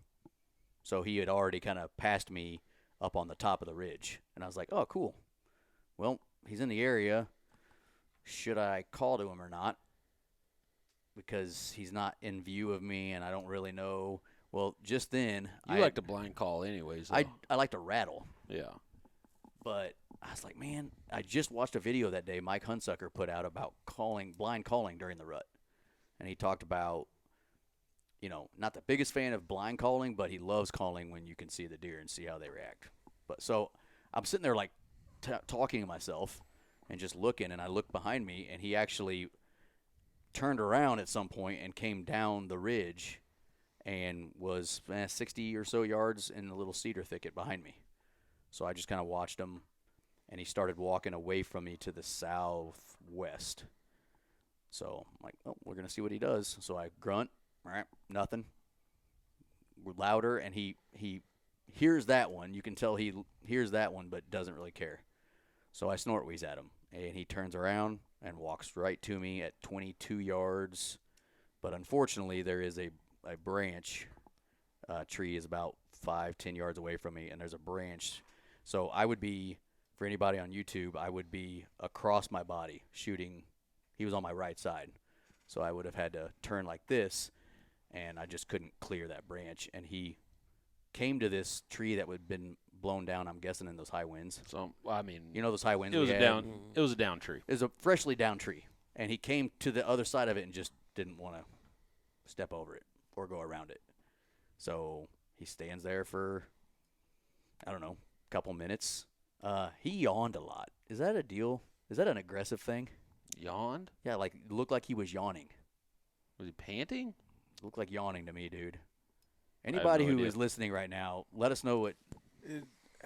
So he had already kind of passed me up on the top of the ridge. And I was like, oh, cool. Well, he's in the area. Should I call to him or not? Because he's not in view of me and I don't really know. Well, just then, You like to blind call anyways. I like to rattle. Yeah. But I was like, man, I just watched a video that day Mike Hunsucker put out about blind calling during the rut. And he talked about, not the biggest fan of blind calling, but he loves calling when you can see the deer and see how they react. But so I'm sitting there like talking to myself and just looking, and I look behind me, and he actually turned around at some point and came down the ridge and was 60 or so yards in the little cedar thicket behind me. So I just kind of watched him, and he started walking away from me to the southwest. So I'm like, oh, we're going to see what he does. So I grunt, nothing. We're louder, and he hears that one. You can tell he hears that one but doesn't really care. So I snort wheeze at him, and he turns around and walks right to me at 22 yards. But unfortunately, there is a branch. Tree is about 5-10 yards away from me, and there's a branch. So I would be, for anybody on YouTube, I would be across my body shooting. He was on my right side, so I would have had to turn like this, and I just couldn't clear that branch. And he came to this tree that had been blown down, I'm guessing, in those high winds. So I mean, those high winds. It was a down tree. It was a freshly down tree, and he came to the other side of it and just didn't want to step over it or go around it. So he stands there for, I don't know, a couple minutes. He yawned a lot. Is that a deal? Is that an aggressive thing? Yawned? Yeah, like looked like he was yawning. Was he panting? Looked like yawning to me, dude. Anybody who is listening right now, let us know what.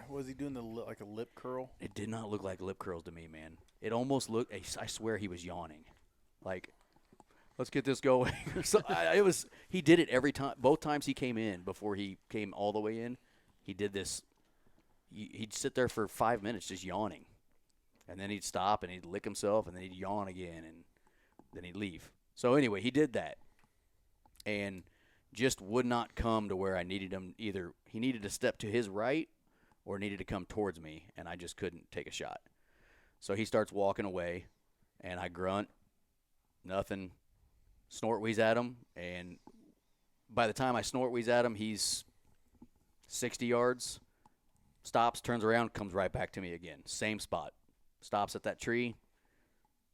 Was he doing like a lip curl? It did not look like lip curls to me, man. It almost looked. I swear he was yawning, like, let's get this going. So he did it every time. Both times he came in, before he came all the way in, he did this. He'd sit there for 5 minutes just yawning. And then he'd stop and he'd lick himself, and then he'd yawn again, and then he'd leave. So anyway, he did that and just would not come to where I needed him. Either he needed to step to his right or needed to come towards me, and I just couldn't take a shot. So he starts walking away, and I grunt, nothing, snort wheeze at him, and by the time I snort wheeze at him, he's 60 yards, stops, turns around, comes right back to me again. Same spot. Stops at that tree,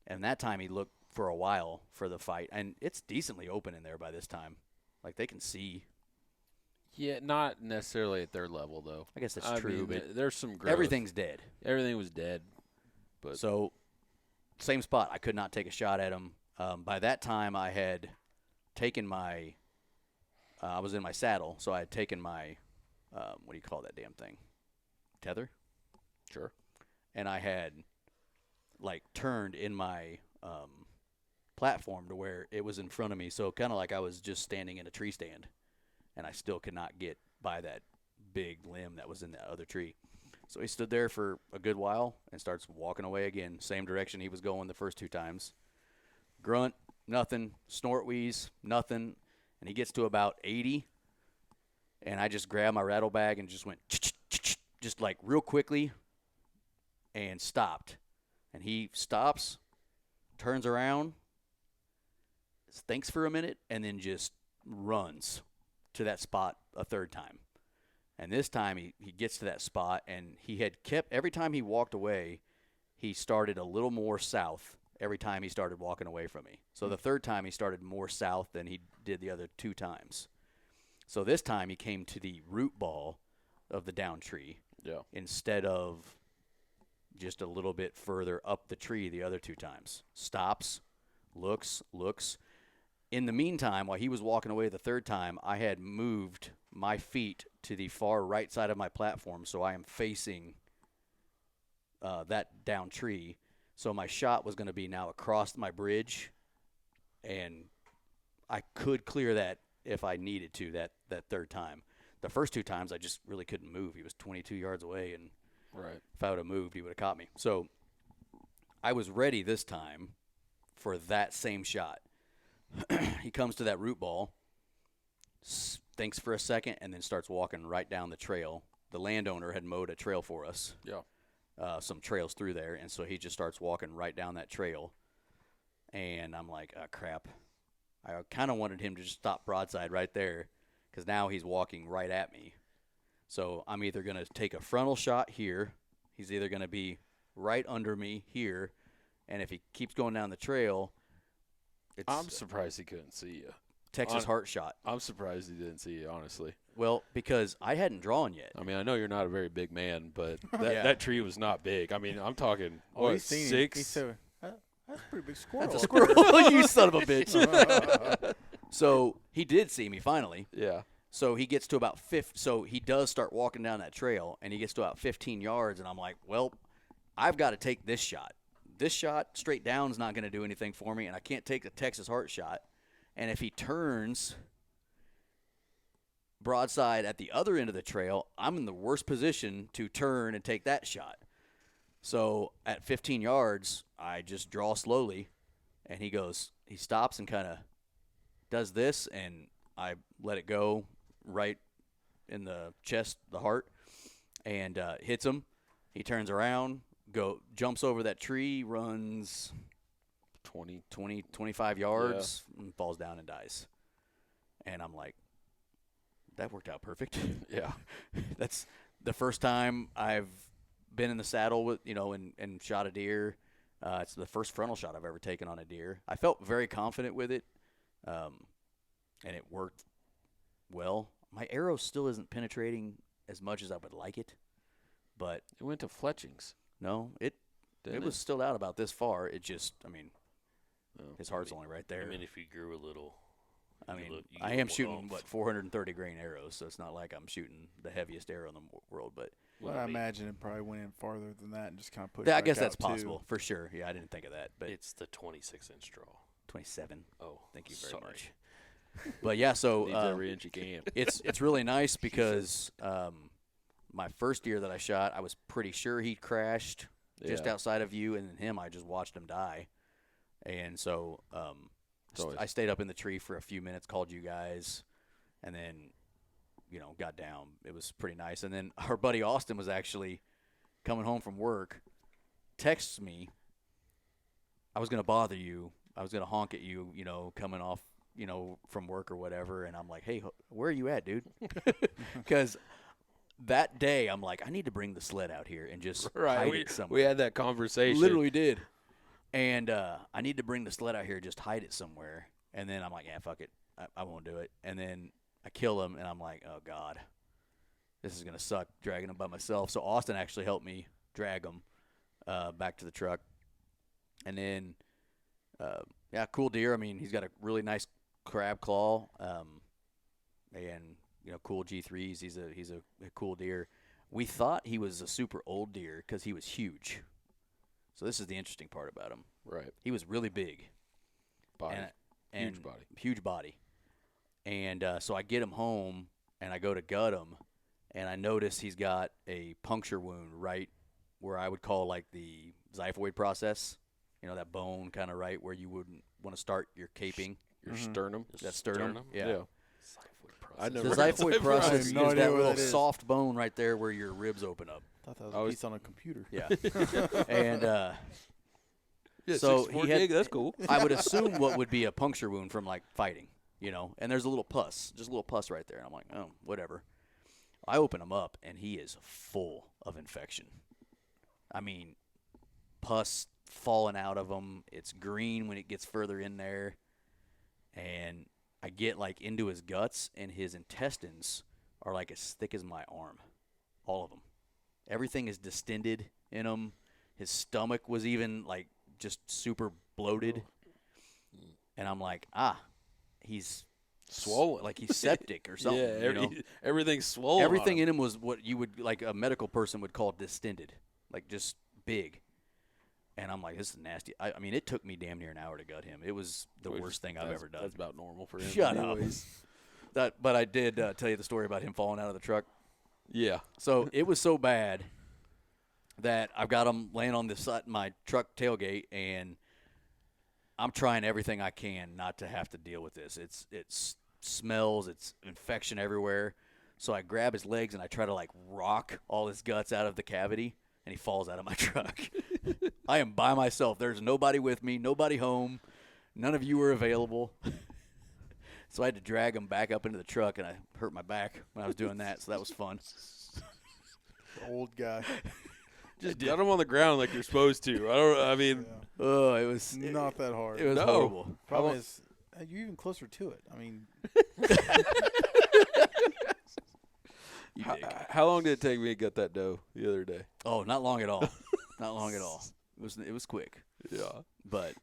and that time he looked for a while for the fight, and it's decently open in there by this time. Like, they can see. Yeah, not necessarily at their level, though. I guess that's true, but there's some growth. everything's dead. Everything was dead. But So, same spot. I could not take a shot at him. By that time, I had taken my I was in my saddle, so I had taken my, what do you call that damn thing? Tether? Sure. And I had, like, turned in my platform to where it was in front of me, so kind of like I was just standing in a tree stand, and I still could not get by that big limb that was in the other tree. So he stood there for a good while and starts walking away again, same direction he was going the first two times. Grunt, nothing. Snort wheeze, nothing. And he gets to about 80, and I just grabbed my rattle bag and just went just like real quickly and stopped. And he stops, turns around, thinks for a minute, and then just runs to that spot a third time. And this time he gets to that spot, and he had kept, every time he walked away, he started a little more south every time he started walking away from me. So the third time he started more south than he did the other 2 times. So this time he came to the root ball of the down tree instead of just a little bit further up the tree the other 2 times. Stops, looks. In the meantime, while he was walking away the third time, I had moved my feet to the far right side of my platform, so I am facing that down tree. So my shot was going to be now across my bridge, and I could clear that if I needed to that third time. The first 2 times I just really couldn't move. He was 22 yards away, and if I would have moved, he would have caught me. So I was ready this time for that same shot. He comes to that root ball, thinks for a second, and then starts walking right down the trail. The landowner had mowed a trail for us. Some trails through there, and so he just starts walking right down that trail. And I'm like, oh, crap. I kind of wanted him to just stop broadside right there, because now he's walking right at me. So I'm either going to take a frontal shot here. He's either going to be right under me here, and if he keeps going down the trail, I'm surprised he couldn't see you. Texas heart shot. I'm surprised he didn't see you, honestly. Well, because I hadn't drawn yet. I mean, I know you're not a very big man, but that tree was not big. I mean, I'm talking, he's seen 6? He said, that's a pretty big squirrel. That's a squirrel. You son of a bitch. So he did see me finally. Yeah. So he gets to about 5. So he does start walking down that trail, and he gets to about 15 yards, and I'm like, well, I've got to take this shot. This shot straight down is not going to do anything for me, and I can't take the Texas heart shot. And if he turns broadside at the other end of the trail, I'm in the worst position to turn and take that shot. So at 15 yards, I just draw slowly, and he stops and kind of does this, and I let it go right in the chest, the heart, and hits him. He turns around, jumps over that tree, runs 20, 25 yards, and falls down and dies. And I'm like, that worked out perfect. Yeah. That's the first time I've been in the saddle with, and shot a deer. It's the first frontal shot I've ever taken on a deer. I felt very confident with it, and it worked well. My arrow still isn't penetrating as much as I would like it, but It went to fletchings. no, it was still out about this far. It just, his heart's only right there. I mean, if you grew a little. I am shooting 430 grain arrows, so it's not like I'm shooting the heaviest arrow in the world. But well, I imagine it probably went in farther than that and just kind of pushed. I back guess out that's too. possible for sure. Yeah, I didn't think of that, but It's the 26-inch draw. 27. Oh, Thank you very sorry. much. But yeah, so Needs every inch you can. it's really nice because my first deer that I shot, I was pretty sure he crashed just outside of you, and then him, I just watched him die. And so I stayed up in the tree for a few minutes, called you guys, and then, got down. It was pretty nice. And then our buddy Austin was actually coming home from work, texts me. I was going to bother you. I was going to honk at you, coming off, from work or whatever. And I'm like, hey, where are you at, dude? Because that day, I'm like, I need to bring the sled out here and just hide it somewhere. We had that conversation. Literally did. And I need to bring the sled out here, just hide it somewhere. And then I'm like, yeah, fuck it. I won't do it. And then I kill him, and I'm like, oh, God, this is going to suck dragging him by myself. So Austin actually helped me drag him back to the truck. And then, cool deer. I mean, he's got a really nice crab claw and, cool G3s. He's a cool deer. We thought he was a super old deer because he was huge. So this is the interesting part about him. Right. He was really big. Body. And Huge body. Huge body. And so I get him home, and I go to gut him, and I notice he's got a puncture wound right where I would call like the xiphoid process. That bone kind of right where you wouldn't want to start your caping. Your sternum. That sternum. Yeah. Xiphoid process. The xiphoid process is no idea that what little that is. soft bone right there where your ribs open up. I thought that was a piece on a computer. Yeah. And Yeah, so 64 he had, gig, that's cool. I would assume what would be a puncture wound from like fighting, and there's a little pus, just a little pus right there. And I'm like, oh, whatever. I open him up, and he is full of infection. I mean, pus falling out of him. It's green when it gets further in there. And I get, like, into his guts, and his intestines are, like, as thick as my arm. All of them. Everything is distended in him. His stomach was even, like, just super bloated. And I'm like, he's swollen. Like he's septic or something. Yeah, everything's swollen. Everything in him was what you would, like a medical person would call distended, like just big. And I'm like, this is nasty. I mean, it took me damn near an hour to gut him. It was the worst thing I've ever done. That's about normal for him. Shut up. But I did tell you the story about him falling out of the truck. Yeah. So it was so bad that I've got him laying on the side, my truck tailgate, and I'm trying everything I can not to have to deal with this. It smells, it's infection everywhere. So I grab his legs and I try to like rock all his guts out of the cavity, and he falls out of my truck. I am by myself. There's nobody with me, nobody home. None of you were available. So I had to drag him back up into the truck, and I hurt my back when I was doing that, so that was fun. Old guy. Just get him on the ground like you're supposed to. Oh, it was not that hard. It was horrible. Problem is, you're even closer to it. I mean, how long did it take me to get that dough the other day? Oh, not long at all. Not long at all. It was quick. Yeah. But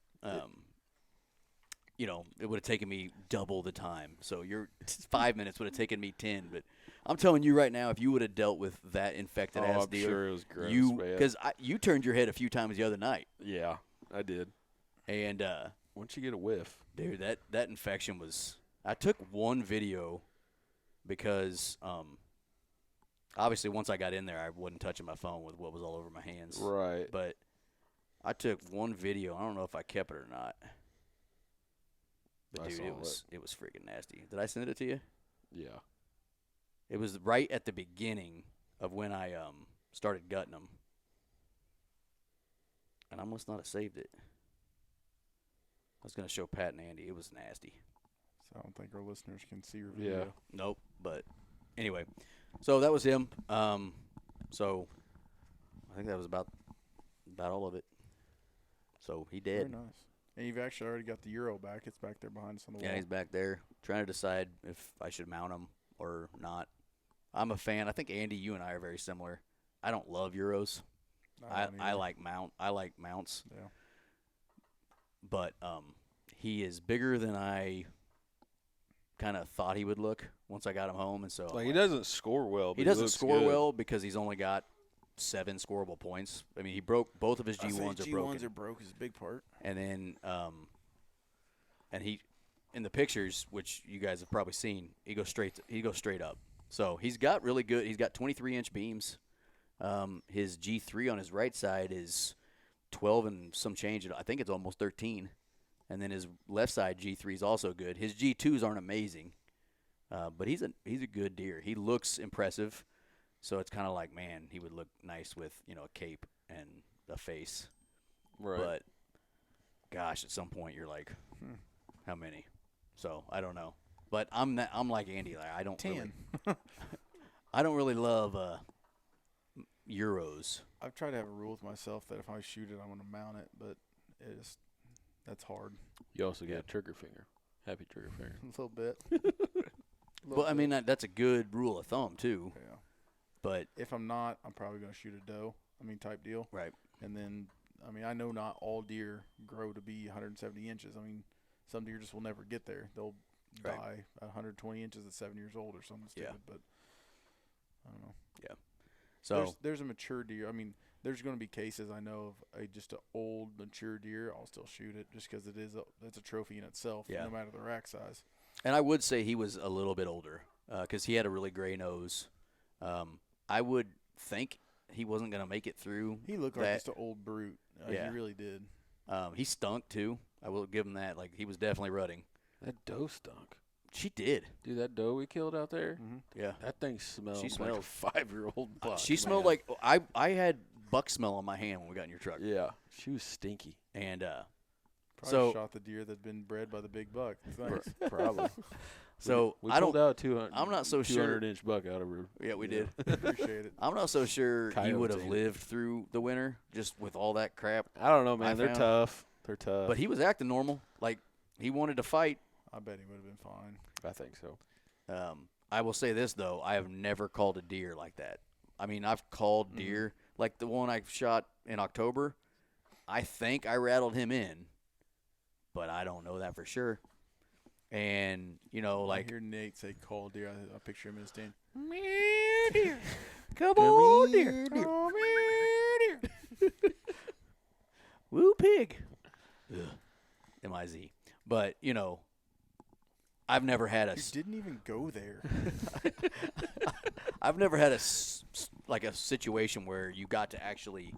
you know, it would have taken me double the time. So your 5 minutes would have taken me 10. But I'm telling you right now, if you would have dealt with that infected ass I'm deer, sure it was gross, because you turned your head a few times the other night. Yeah, I did. And once you get a whiff, dude, that infection was. I took one video because obviously once I got in there, I wasn't touching my phone with what was all over my hands. Right. But I took one video. I don't know if I kept it or not. But dude, it was freaking nasty. Did I send it to you? Yeah. It was right at the beginning of when I started gutting them. And I must not have saved it. I was going to show Pat and Andy. It was nasty. So I don't think our listeners can see your video. Yeah. Nope. But anyway, so that was him. So I think that was about all of it. So he did. Very nice. And you've actually already got the Euro back. It's back there behind us on the wall. Yeah, he's back there trying to decide if I should mount him or not. I'm a fan. I think, Andy, you and I are very similar. I don't love Euros. I like mounts. Yeah. But he is bigger than I kind of thought he would look once I got him home. And so like he doesn't score well. But he doesn't score good. well because he's only got 7 scorable points. I mean, he broke both of his G1s are broken. G1s are broke is a big part. And then and he in the pictures, which you guys have probably seen, he goes straight up. So he's got really good. He's got 23-inch beams. His G3 on his right side is 12 and some change. I think it's almost 13. And then his left side G3 is also good. His G2s aren't amazing, but he's a good deer. He looks impressive. So it's kind of like, man, he would look nice with, a cape and a face. Right. But, gosh, at some point you're like, how many? So I don't know. But I'm like Andy. Like, I don't 10. I don't really love Euros. I've tried to have a rule with myself that if I shoot it, I'm going to mount it, but that's hard. You also get a trigger finger. Happy trigger finger. A little bit. Well, I mean, that's a good rule of thumb, too. Yeah. But if I'm not, I'm probably going to shoot a doe. Type deal. Right. And then, I know not all deer grow to be 170 inches. Some deer just will never get there. They'll die 120 inches at 7 years old or something stupid. Yeah. But I don't know. Yeah. So there's a mature deer. There's going to be cases I know of just an old mature deer. I'll still shoot it just because that's a trophy in itself. Yeah. No matter the rack size. And I would say he was a little bit older because he had a really gray nose. I would think he wasn't going to make it through. He looked like just an old brute. Yeah. He really did. He stunk, too. I will give him that. Like, he was definitely rutting. That doe stunk. She did. Dude, that doe we killed out there, Yeah. that thing smelled She like smelled. a 5-year-old buck. She smelled like – I had buck smell on my hand when we got in your truck. Yeah, she was stinky. And Probably shot the deer that'd been bred by the big buck. Thanks. Probably. So we I pulled don't. out 200. I'm not so sure. 200-inch buck out of her. Yeah, we did. Appreciate it. I'm not so sure he would have Coyotes. lived through the winter just with all that crap. I don't know, man. They're found. tough. They're tough. But he was acting normal. Like, he wanted to fight. I bet he would have been fine. I think so. I will say this, though. I have never called a deer like that. I mean, I've called deer. Like the one I shot in October, I think I rattled him in, but I don't know that for sure. And, you know, like. I hear Nate say call deer. I picture him in his stand. Deer. Come on, deer. Come here, deer. Woo pig. Ugh. M-I-Z. But, you know, I've never had a. You didn't even go there. I've never had a situation where you got to actually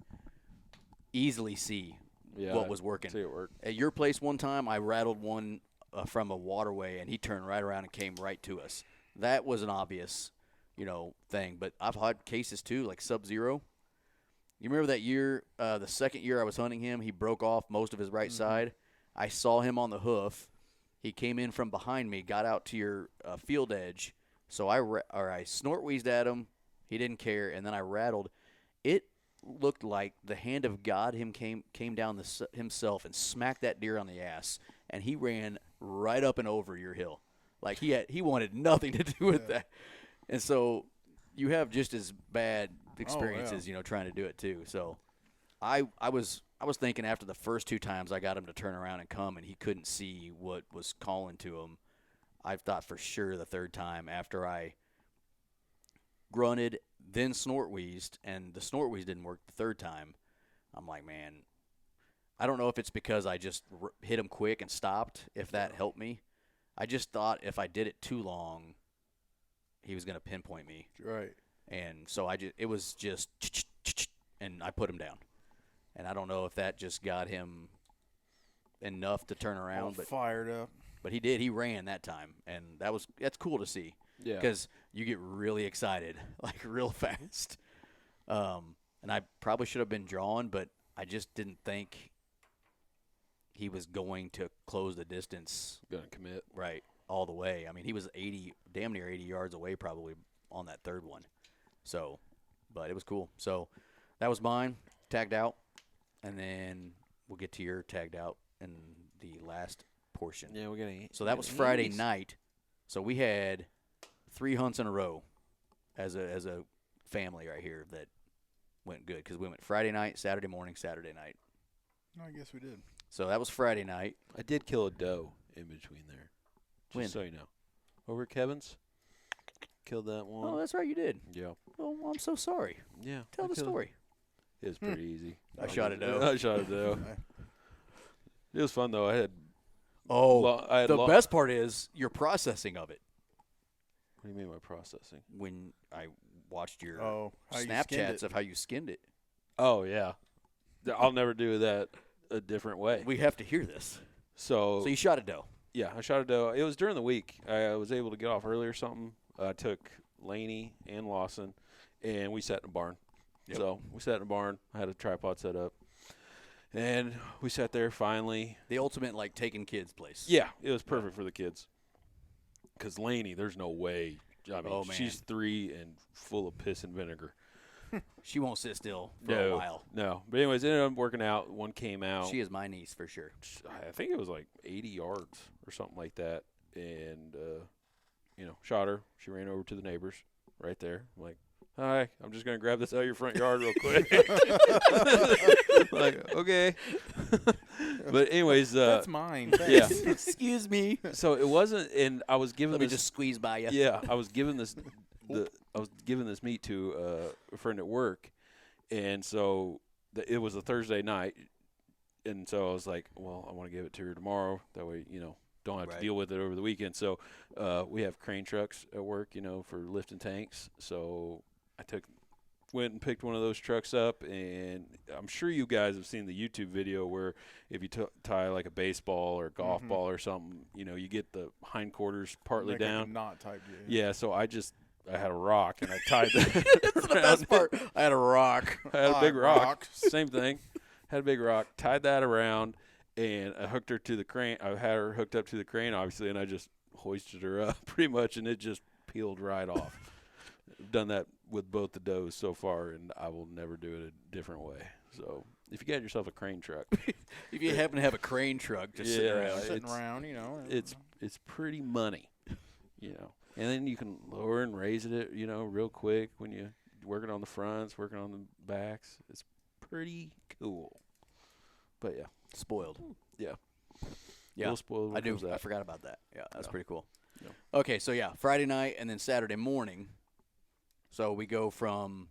easily see what was working. See it work. At your place one time, I rattled one from a waterway, and he turned right around and came right to us. That was an obvious, you know, thing. But I've had cases too, like Sub-Zero. You remember that year, the second year I was hunting him, he broke off most of his right side. I saw him on the hoof. He came in from behind me, got out to your field edge. So I snort wheezed at him. He didn't care, and then I rattled. It looked like the hand of God came down himself and smacked that deer on the ass, and he ran right up and over your hill. Like he wanted nothing to do with that. And so you have just as bad experiences, you know, trying to do it too. So I was thinking after the first two times I got him to turn around and come, and he couldn't see what was calling to him. I thought for sure the third time after I grunted, then snort wheezed, and the snort wheeze didn't work the third time. I'm like, man, I don't know if it's because I just hit him quick and stopped, if that helped me. I just thought if I did it too long, he was going to pinpoint me. Right. And so it was just, and I put him down. And I don't know if that just got him enough to turn around. All but fired up. But he did. He ran that time, and that's cool to see. Yeah. Because you get really excited, like real fast. And I probably should have been drawn, but I just didn't think he was going to close the distance. Gonna commit. Right, all the way. I mean, he was damn near 80 yards away probably on that third one. So, but it was cool. So that was mine, tagged out. And then we'll get to your tagged out in the last portion. Yeah, we're gonna. So that was Friday night. So we had 3 hunts in a row as a family right here that went good because we went Friday night, Saturday morning, Saturday night. I guess we did. So that was Friday night. I did kill a doe in between there. Just When? so you know, over at Kevin's. Killed that one. Oh, that's right, you did. Yeah. Oh, I'm so sorry. Yeah. Tell I the killed- story. It was pretty easy. I shot a doe. I shot a doe. It was fun though. I had. Oh, I had the best part is your processing of it. What do you mean by processing? When I watched your how you skinned Snapchats it. of how you skinned it. Oh yeah. I'll never do that a different way. We have to hear this. So you shot a doe. yeah, I shot a doe. It was during the week. I was able to get off early or something. I took Laney and Lawson, and we sat in a barn. Yep. So we sat in a barn. I had a tripod set up, and we sat there finally. The ultimate, like, taking kids place. Yeah, it was perfect for the kids. Because Laney, there's no way. I mean, Oh, man. she's 3 and full of piss and vinegar. She won't sit still for a while. No. But anyways, it ended up working out. One came out. She is my niece for sure. I think it was like 80 yards or something like that. And, shot her. She ran over to the neighbors right there. I'm like, hi, I'm just going to grab this out of your front yard real quick. Like, okay. But anyways. That's mine. Yeah. Thanks. Excuse me. So it wasn't, and I was giving Let me this. just squeeze by you. Yeah, I was giving this meat to a friend at work, and so it was a Thursday night, and so I was like, well, I want to give it to her tomorrow. That way, don't have to deal with it over the weekend. So we have crane trucks at work, for lifting tanks. So I went and picked one of those trucks up, and I'm sure you guys have seen the YouTube video where if you tie like a baseball or a golf ball or something, you get the hindquarters partly Like down. a knot type deal. Yeah, so I had a rock, and I tied that. That's the best part. I had a rock. I had a big rock. Rocks. Same thing. Had a big rock. Tied that around, and I hooked her to the crane. I had her hooked up to the crane, obviously, and I just hoisted her up pretty much, and it just peeled right off. I've done that with both the does so far, and I will never do it a different way. So if you get yourself a crane truck, if you happen to have a crane truck just sitting around, Sitting around, you know. it's pretty money, you know. And then you can lower and raise it, you know, real quick when you working on the fronts, working on the backs. It's pretty cool. But yeah, spoiled. Yeah. Yeah, a little spoiled. I do. That. I forgot about that. Yeah, that's pretty cool. Yeah. Okay, so yeah, Friday night and then Saturday morning. So we go from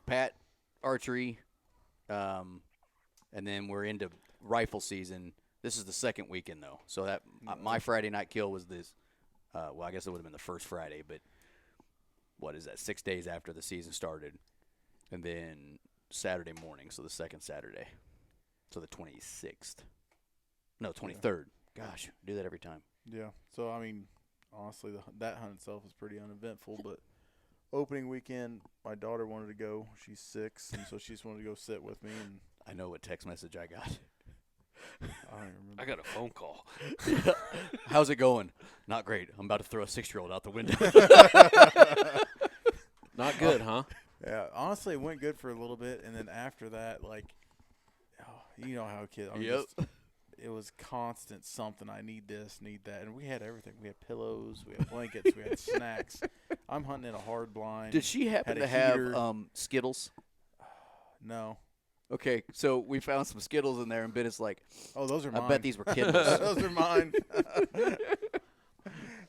Pat archery, and then we're into rifle season. This is the second weekend though. So that my Friday night kill was this. Well, I guess it would have been the first Friday, but what is that? 6 days after the season started, and then Saturday morning. So the second Saturday. So the 26th. No, 23rd. Gosh, do that every time. Yeah. So, I mean, honestly, that hunt itself was pretty uneventful. But opening weekend, my daughter wanted to go. She's 6, and so she just wanted to go sit with me. And I know what text message I got. I don't even remember. I got a phone call. How's it going? Not great. I'm about to throw a 6-year-old out the window. Not good, huh? Yeah. Honestly, it went good for a little bit, and then after that, like, you know how kids. Yep. It was constant something. I need this, need that, and we had everything. We had pillows, we had blankets, we had snacks. I'm hunting in a hard blind. Did she happen had to a have heater. Skittles? No. Okay, so we found some Skittles in there, and Ben is like, Oh, those are I mine. bet these were Kindles. Those are mine.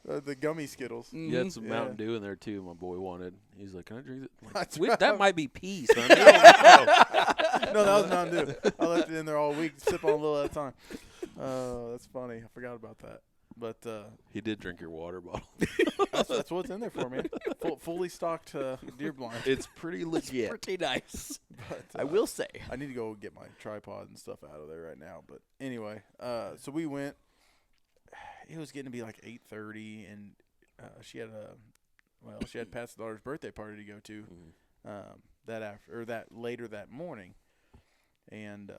The gummy Skittles. You had some Yeah. Mountain Dew in there too. My boy wanted. He's like, "Can I drink it?" I'm like, That's that right. might be peas. Son. No, that was Mountain Dew. I left it in there all week, sip on a little at a time. That's funny. I forgot about that. But He did drink your water bottle. that's what's in there for me. Fully stocked deer blind. It's pretty legit. Pretty nice. But, I will say. I need to go get my tripod and stuff out of there right now. But anyway, so we went. It was getting to be like 8:30, and she had Pat's daughter's birthday party to go to that later that morning, and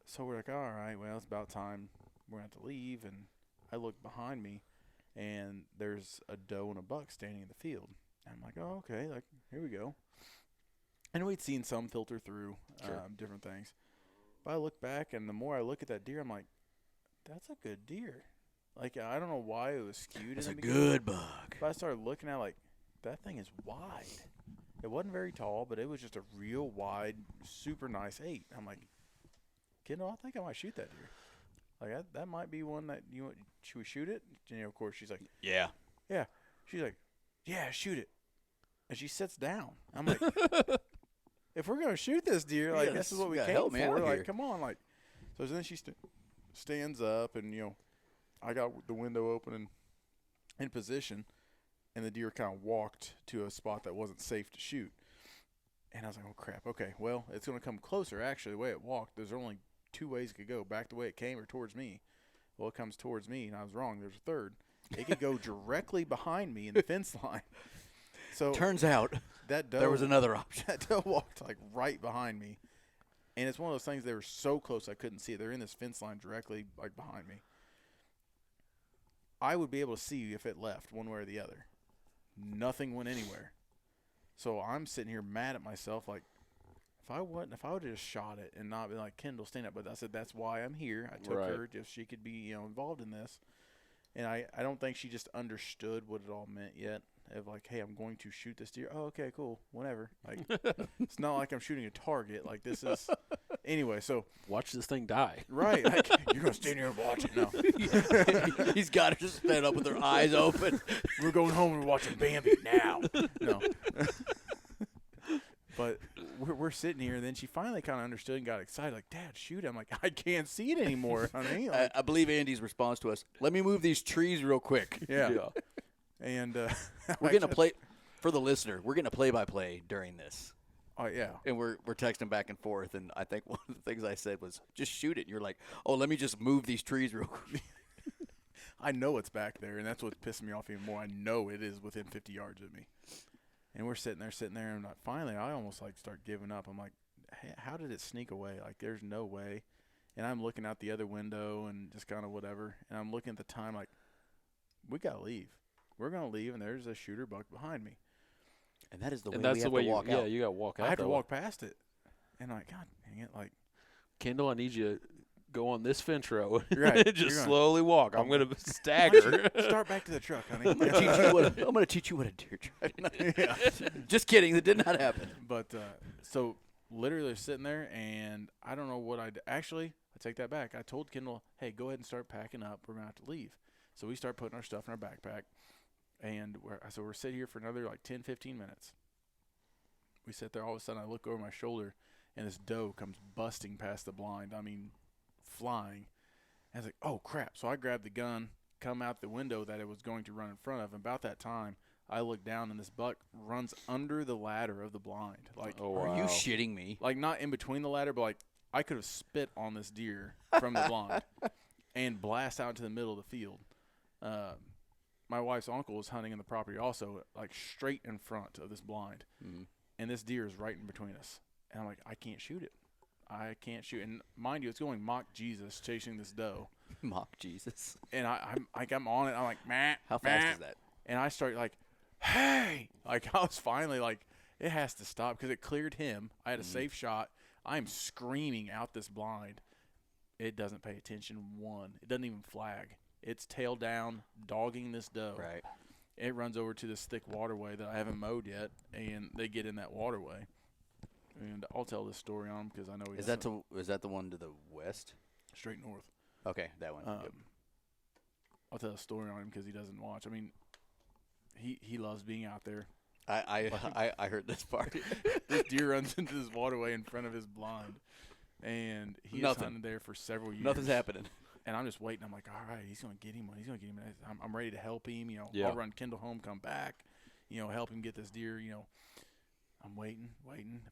so we're like, all right, well, it's about time. We're gonna have to leave, and I look behind me, and there's a doe and a buck standing in the field. And I'm like, oh, okay, like here we go. And we'd seen some filter through different things, but I look back, and the more I look at that deer, I'm like, that's a good deer. Like, I don't know why it was skewed. That's in a the beginning, good buck. but I started looking at it, like, that thing is wide. It wasn't very tall, but it was just a real wide, super nice 8. I'm like, Kendall, I think I might shoot that deer. Like, that might be one that should we shoot it? And, of course, she's like, Yeah. yeah. She's like, yeah, shoot it. And she sits down. I'm like, if we're gonna shoot this deer, like this is what we gotta came help me for. out Like, here. come on, like. So then she stands up, and I got the window open and in position, and the deer kind of walked to a spot that wasn't safe to shoot. And I was like, oh crap. Okay, well, it's gonna come closer. Actually, the way it walked, there's only 2 ways it could go: back the way it came or towards me. Well, it comes towards me, and I was wrong. There's a third. It could go directly behind me in the fence line. So Turns out that doe, there was another option. that doe walked like right behind me, and it's one of those things. They were so close I couldn't see it. They're in this fence line directly like behind me. I would be able to see if it left one way or the other. Nothing went anywhere. So I'm sitting here mad at myself, like if I would have just shot it and not been like, Kendall, stand up. But I said that's why I'm here. I took Right. her if she could be involved in this, and I don't think she just understood what it all meant yet. Of like, hey, I'm going to shoot this deer. Oh, okay, cool, whatever. Like, it's not like I'm shooting a target. Like, this is anyway. So Watch this thing die. right, like, you're gonna stand here and watch it now. He's got her just stand up with her eyes open. We're going home and we're watching Bambi now. No, but we're sitting here, and then she finally kind of understood and got excited. Like, Dad, shoot it. I'm like, I can't see it anymore, honey. Like, I believe Andy's response to us, let me move these trees real quick. yeah. And We're getting a play for the listener. We're getting a play-by-play during this, Oh yeah. and we're texting back and forth. And I think one of the things I said was, "Just shoot it." And you're like, "Oh, let me just move these trees real quick." I know it's back there, and that's what's pissing me off even more. I know it is within 50 yards of me. And we're sitting there, and finally I almost like start giving up. I'm like, how did it sneak away? Like, there's no way. And I'm looking out the other window and just kind of whatever. And I'm looking at the time like, we got to leave. We're going to leave, and there's a shooter buck behind me. And that is the way And that's we the have way to walk you. out. Yeah, you got to walk out. I had that to way. walk past it. And I'm like, God dang it. Like, Kendall, I need you to go on this fence row. Right. Just You're gonna- slowly walk. I'm going to why don't stagger. you start back to the truck, honey. I'm gonna teach you what a deer driving. Yeah. Just kidding. That did not happen. But so literally sitting there, and I don't know what I did. Actually, I take that back. I told Kendall, hey, go ahead and start packing up. We're going to have to leave. So we start putting our stuff in our backpack. And we're sitting here for another like 10, 15 minutes. We sit there. All of a sudden, I look over my shoulder, and this doe comes busting past the blind. I mean, flying. And I was like, oh, crap. So I grabbed the gun, come out the window that it was going to run in front of. And about that time, I look down, and this buck runs under the ladder of the blind. Like, Oh, wow. Are you shitting me? like not in between the ladder, but like I could have spit on this deer from the blind and blast out into the middle of the field. My wife's uncle was hunting in the property also, like straight in front of this blind. Mm-hmm. And this deer is right in between us. And I'm like, I can't shoot it. I can't shoot. And mind you, it's going mock Jesus chasing this doe. Mock Jesus. And I'm on it. I'm like, meh. How fast meh. is that? And I start like, hey. Like, I was finally like, it has to stop because it cleared him. I had a safe shot. I'm screaming out this blind. It doesn't pay attention one. It doesn't even flag. It's tail down, dogging this doe. Right. It runs over to this thick waterway that I haven't mowed yet, and they get in that waterway. And I'll tell this story on him because I know he Is that the one to the west? straight north. Okay, that one. Yep. I'll tell a story on him because he doesn't watch. I mean, he loves being out there. I heard this part. This deer runs into this waterway in front of his blind, and he's hunting there for several years. Nothing's happening. And I'm just waiting. I'm like, all right, he's going to get him. He's going to get him. I'm ready to help him. You know, Yeah. I'll run Kendall home, come back, you know, help him get this deer. You know, I'm waiting.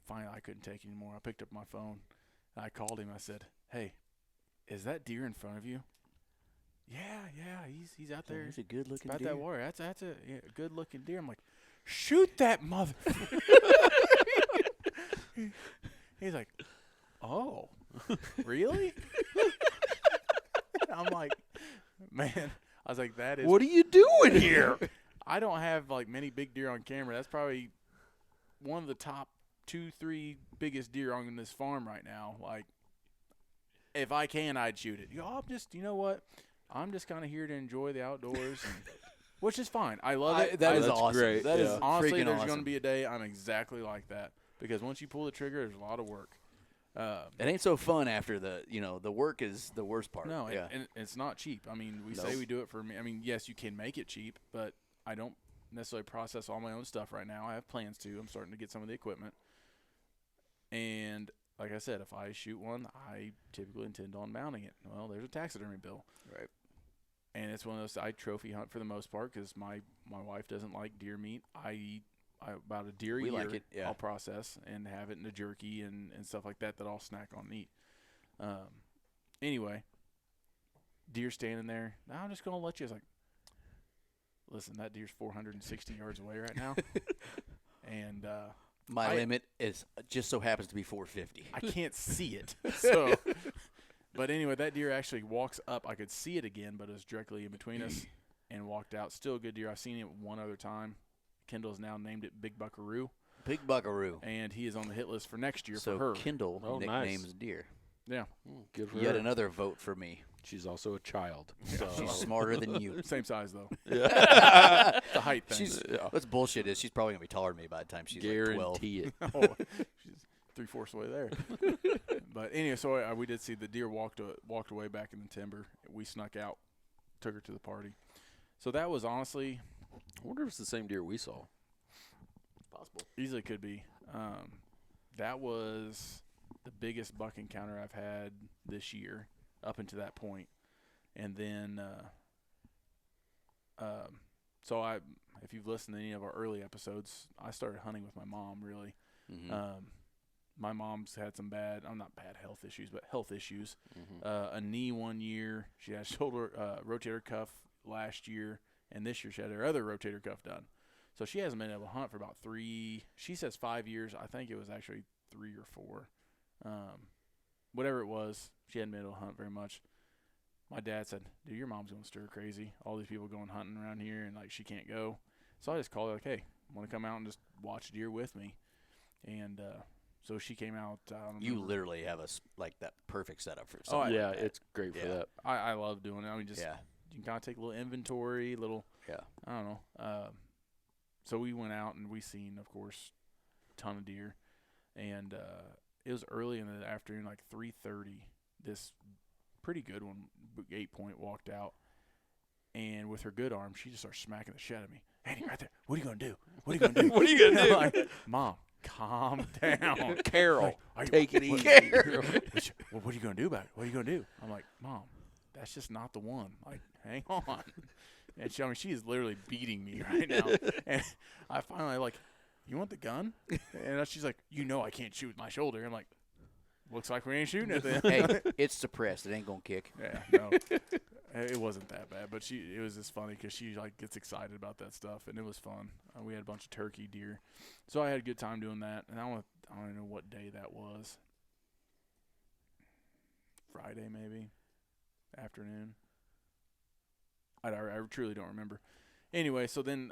Finally, I couldn't take it anymore. I picked up my phone, and I called him. I said, hey, is that deer in front of you? Yeah, he's out there. He's a good-looking About deer. that warrior. That's a good-looking deer. I'm like, shoot that mother. He's like, oh, really? I'm like, man. I was like, that is. What are you doing here? I don't have like many big deer on camera. That's probably one of the top 2-3 biggest deer on this farm right now. Like, if I can, I'd shoot it. You know what? I'm just kind of here to enjoy the outdoors, which is fine. I love it. That is That's awesome. great, That is yeah. Honestly, freaking there's awesome. going to be a day I'm exactly like that because once you pull the trigger, there's a lot of work. It ain't so fun after the work is the worst part. No, yeah. and it's not cheap. I mean, we say Nope. we do it for me. I mean, yes, you can make it cheap, but I don't necessarily process all my own stuff right now. I have plans to. I'm starting to get some of the equipment. And like I said, if I shoot one, I typically intend on mounting it. Well, there's a taxidermy bill. Right. And it's one of those I trophy hunt for the most part because my wife doesn't like deer meat. I eat about a deer a We year. like it, yeah. I'll process and have it in a jerky and stuff like that I'll snack on and eat. Anyway, deer standing there. Now I'm just going to let you. I was like, listen, that deer's 460 yards away right now. And My limit is just so happens to be 450. I can't see it. So, but anyway, that deer actually walks up. I could see it again, but it was directly in between us and walked out. Still a good deer. I've seen it one other time. Kendall's now named it Big Buckaroo, Big buckaroo. and he is on the hit list for next year So for her. Kindle Oh, nicknames nice. deer. Yeah, Good for Yet her. another vote for me. She's also a child. Yeah. So. She's smarter than you. same size though. Yeah. The height thing. She's Yeah. what's bullshit is she's probably gonna be taller than me by the time she's like 12. Guarantee it. Oh, she's 3/4 way there. But anyway, so we did see the deer walked away back in the timber. We snuck out, took her to the party. So that was honestly I wonder if it's the same deer we saw. Possible. easily could be. That was the biggest buck encounter I've had this year up until that point. And then, if you've listened to any of our early episodes, I started hunting with my mom really. Mm-hmm. My mom's had some not bad health issues, but health issues. Mm-hmm. A knee one year. She had shoulder rotator cuff last year, and this year she had her other rotator cuff done. So she hasn't been able to hunt for about 3. She says 5 years. I think it was actually 3 or 4. Whatever it was, she hadn't been able to hunt very much. My dad said, dude, your mom's going to stir crazy. All these people going hunting around here, and, like, she can't go. So I just called her, like, hey, want to come out and just watch deer with me? And so she came out. You literally have that perfect setup for Oh, something. yeah, like that. it's great for that. I love doing it. I mean, just Yeah. you can kind of take a little inventory, Yeah. I don't know. So we went out and we seen, of course, a ton of deer. And it was early in the afternoon, like 3:30. This pretty good one, 8-point, walked out. And with her good arm, she just started smacking the shit out of me. Andy, right there. What are you going to do? What are you going to do? What are you gonna do? Like, Mom, calm down. Carol, Like, take it what- easy. What are you going to do about it? What are you going to do? I'm like, Mom, that's just not the one. Like, hang on. And she is literally beating me right now. And I finally, like, you want the gun? And she's like, I can't shoot with my shoulder. I'm like, looks like we ain't shooting it then. Hey, it's suppressed. It ain't gonna kick. Yeah, no. It wasn't that bad, but it was just funny because she, like, gets excited about that stuff, and it was fun. We had a bunch of turkey deer. So I had a good time doing that, and I don't know what day that was. Friday, maybe, afternoon. I truly don't remember. Anyway, so then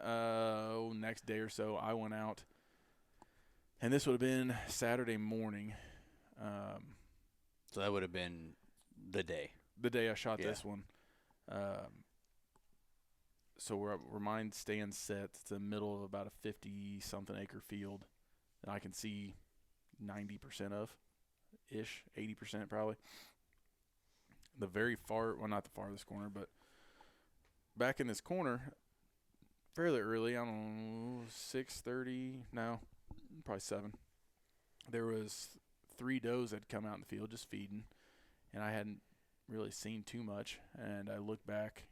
next day or so, I went out, and this would have been Saturday morning. So that would have been the day. The day I shot Yeah. this one. So where mine stands set, it's the middle of about a 50-something acre field that I can see 90% of, 80% probably. The very not the farthest corner, but back in this corner, fairly early, I don't know, 6:30, no, probably 7. There was 3 does that had come out in the field just feeding, and I hadn't really seen too much. And I looked back,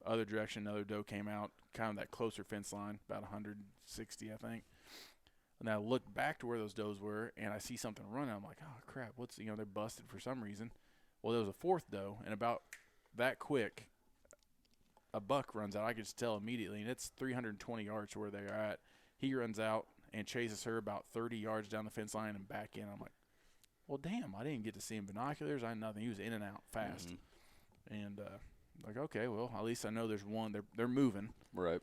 other direction, another doe came out, kind of that closer fence line, about 160, I think. And I looked back to where those does were, and I see something running. I'm like, oh crap, they're busted for some reason. Well, there was a 4th doe, and about that quick, a buck runs out. I could just tell immediately, and it's 320 yards to where they are at. He runs out and chases her about 30 yards down the fence line and back in. I'm like, well, damn, I didn't get to see him binoculars. I had nothing. He was in and out fast. Mm-hmm. And like, okay, well, at least I know there's one. They're moving. Right.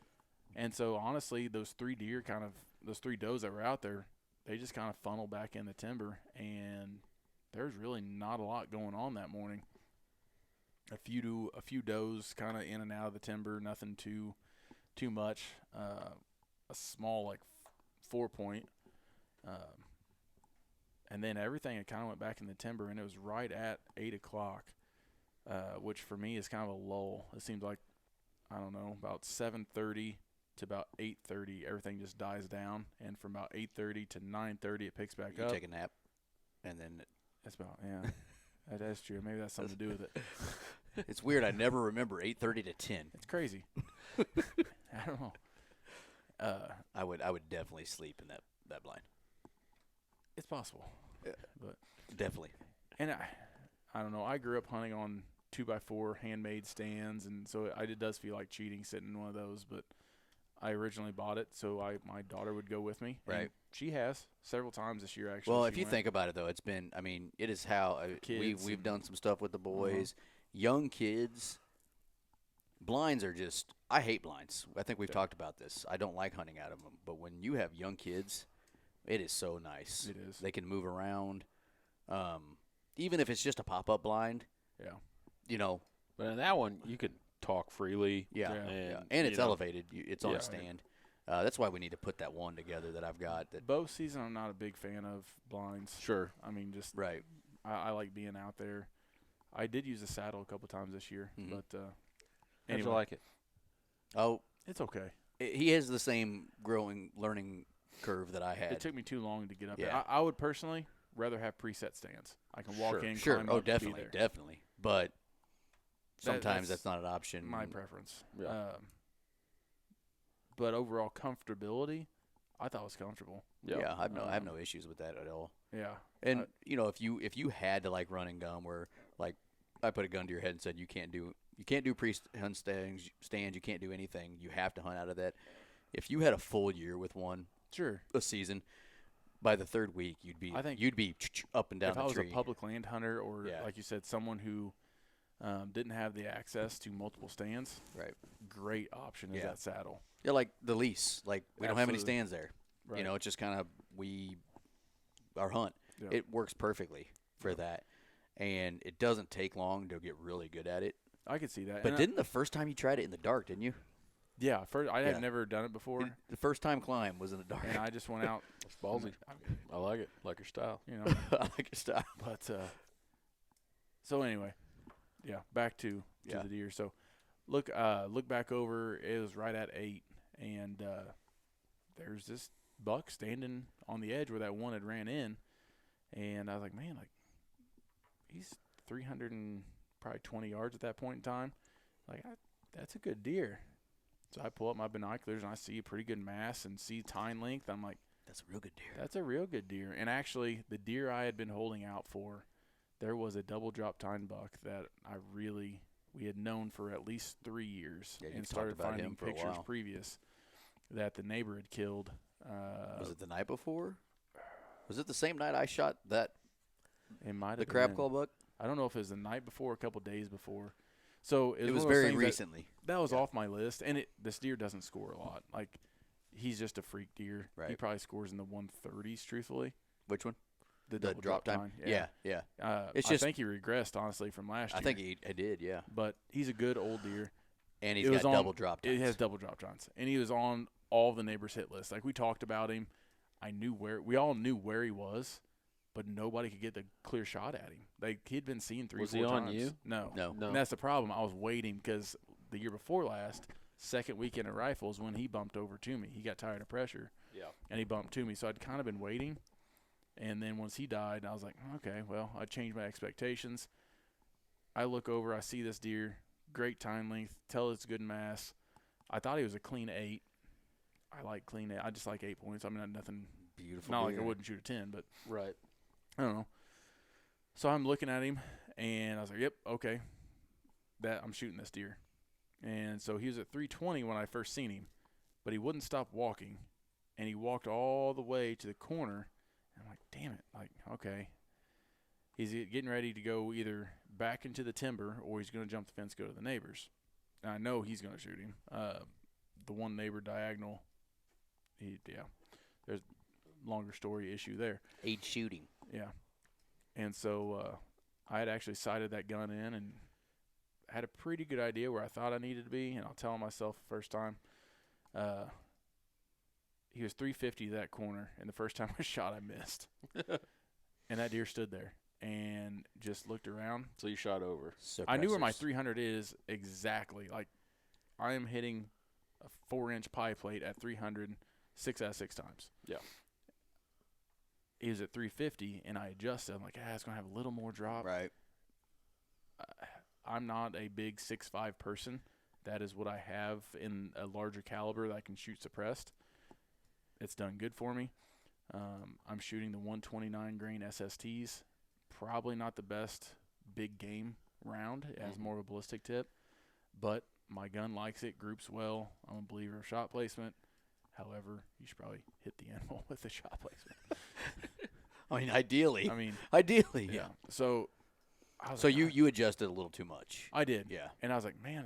And so, honestly, those 3 does that were out there, they just kind of funneled back in the timber, and there's really not a lot going on that morning. A few does kind of in and out of the timber, nothing too much. A small, like, 4-point. And then everything kind of went back in the timber, and it was right at 8 o'clock, which for me is kind of a lull. It seems like, I don't know, about 7:30 to about 8:30, everything just dies down. And from about 8:30 to 9:30, it picks back You up. take a nap, and then That's about, yeah. That's true. Maybe that's something to do with it. it's weird. I never remember 8:30 to 10. It's crazy. I don't know. I would definitely sleep in that blind. It's possible. Yeah. But Definitely. and I don't know. I grew up hunting on 2x4 handmade stands, and so it does feel like cheating sitting in one of those. But I originally bought it so my daughter would go with me. Right. And she has several times this year actually. Well, she if you went. think about it, though, it is how Kids we've and- done some stuff with the boys. Young kids, blinds are just – I hate blinds. I think we've talked about this. I don't like hunting out of them. But when you have young kids, it is so nice. It is. They can move around. Even if it's just a pop-up blind, Yeah. But in that one, you could talk freely. Yeah. And, And it's you know, elevated. It's on Yeah. a stand. That's why we need to put that one together that I've got. Bow season, I'm not a big fan of blinds. Sure. I mean, just Right. I like being out there. I did use a saddle a couple times this year, Mhm. but How'd anyway, you like it? Oh, it's okay. he has the same learning curve that I had. It took me too long to get up there. Yeah. I would personally rather have preset stands. I can walk in, Sure. climb Oh, up, be definitely, there. definitely. But sometimes that's that's not an option. My preference. Yeah. But overall comfortability, I thought was comfortable. Yeah, I have no issues with that at all. Yeah. And if you had to like run and gun where like I put a gun to your head and said you can't do pre-hunt stands, you can't do anything. You have to hunt out of that. If you had a full year with one, Sure. a season, by the third week, you'd be up and down if the I was tree. a public land hunter or, Yeah. like you said, someone who didn't have the access to multiple stands, Right. great option is Yeah. that saddle. Yeah, like the lease. Like we don't have any Absolutely. stands there. Right. You know, it's just kind of our hunt. Yeah. It works perfectly for that, and it doesn't take long to get really good at it. I could see that. But And didn't the first time you tried it in the dark, didn't you? yeah, first I Yeah. had never done it before, The first time climb was in the dark. and I just went out. It's ballsy. I like it. Like your style. You know, I like your style. but so anyway, yeah, back to Yeah. the deer. So look back over. It was right at 8, and there's this buck standing on the edge where that one had ran in, and I was like, man, like he's 320 yards at that point in time. Like that's a good deer. So I pull up my binoculars and I see a pretty good mass and see tine length. I'm like, That's a real good deer. that's a real good deer. And actually, the deer I had been holding out for, there was a double drop tine buck that we had known for at least 3 years, Yeah, and you've talked started about finding him for a pictures while. previous that the neighbor had killed. Was it the night before? Was it the same night I shot that It might have the been. crab claw buck? I don't know if it was the night before or a couple days before. So It one was of those very things recently. That was Yeah. off my list, and this deer doesn't score a lot. Like, he's just a freak deer. He Right. probably scores in the 130s, truthfully. Which one? The The double drop time? Yeah. Yeah. It's It's just- I think he regressed, honestly, from last year. I think I did, yeah. But he's a good old deer. And It he's was got on- double drop times. It has double drop tines, and he was on all the neighbors' hit lists. Like, we talked about him. We all knew where he was, but nobody could get the clear shot at him. Like, he'd been seen 3 or Was 4 he on times. you? No. No. No. And that's the problem. I was waiting because the year before last, second weekend at rifles, when he bumped over to me, he got tired of pressure. Yeah. And he bumped to me, so I'd kind of been waiting. And then once he died, I was like, okay, well, I changed my expectations. I look over, I see this deer, great time length, tell it's good mass. I thought he was a clean 8. I like clean 8. I just like 8 points. I mean, nothing. Beautiful Not like deer. I wouldn't shoot a 10, but Right. I don't know. So I'm looking at him, and I was like, yep, okay, I'm shooting this deer. And so he was at 320 when I first seen him, but he wouldn't stop walking, and he walked all the way to the corner. And I'm like, damn it, like, okay. He's getting ready to go either back into the timber or he's going to jump the fence, go to the neighbors. And I know he's going to shoot him. The one neighbor diagonal, there's a longer story issue there. Age shooting. Yeah. And so I had actually sighted that gun in and had a pretty good idea where I thought I needed to be. And I'll tell myself the first time, he was 350 that corner, and the first time I shot, I missed. And that deer stood there and just looked around. So you shot over. I knew where my Suppressors. 300 is exactly. Like, I am hitting a 4-inch pie plate at 300 6 out of 6 times. Yeah. He was at 350, and I adjusted. I'm like, it's going to have a little more drop. Right. I'm not a big 6'5" person. That is what I have in a larger caliber that I can shoot suppressed. It's done good for me. I'm shooting the 129 grain SSTs. Probably not the best big game round. It has more of a ballistic tip, but my gun likes it, groups well. I'm a believer of shot placement. However, you should probably hit the animal with the shot placement. I mean, ideally. Ideally, yeah. So, I was So like, you adjusted a little too much. I did. Yeah. And I was like, man,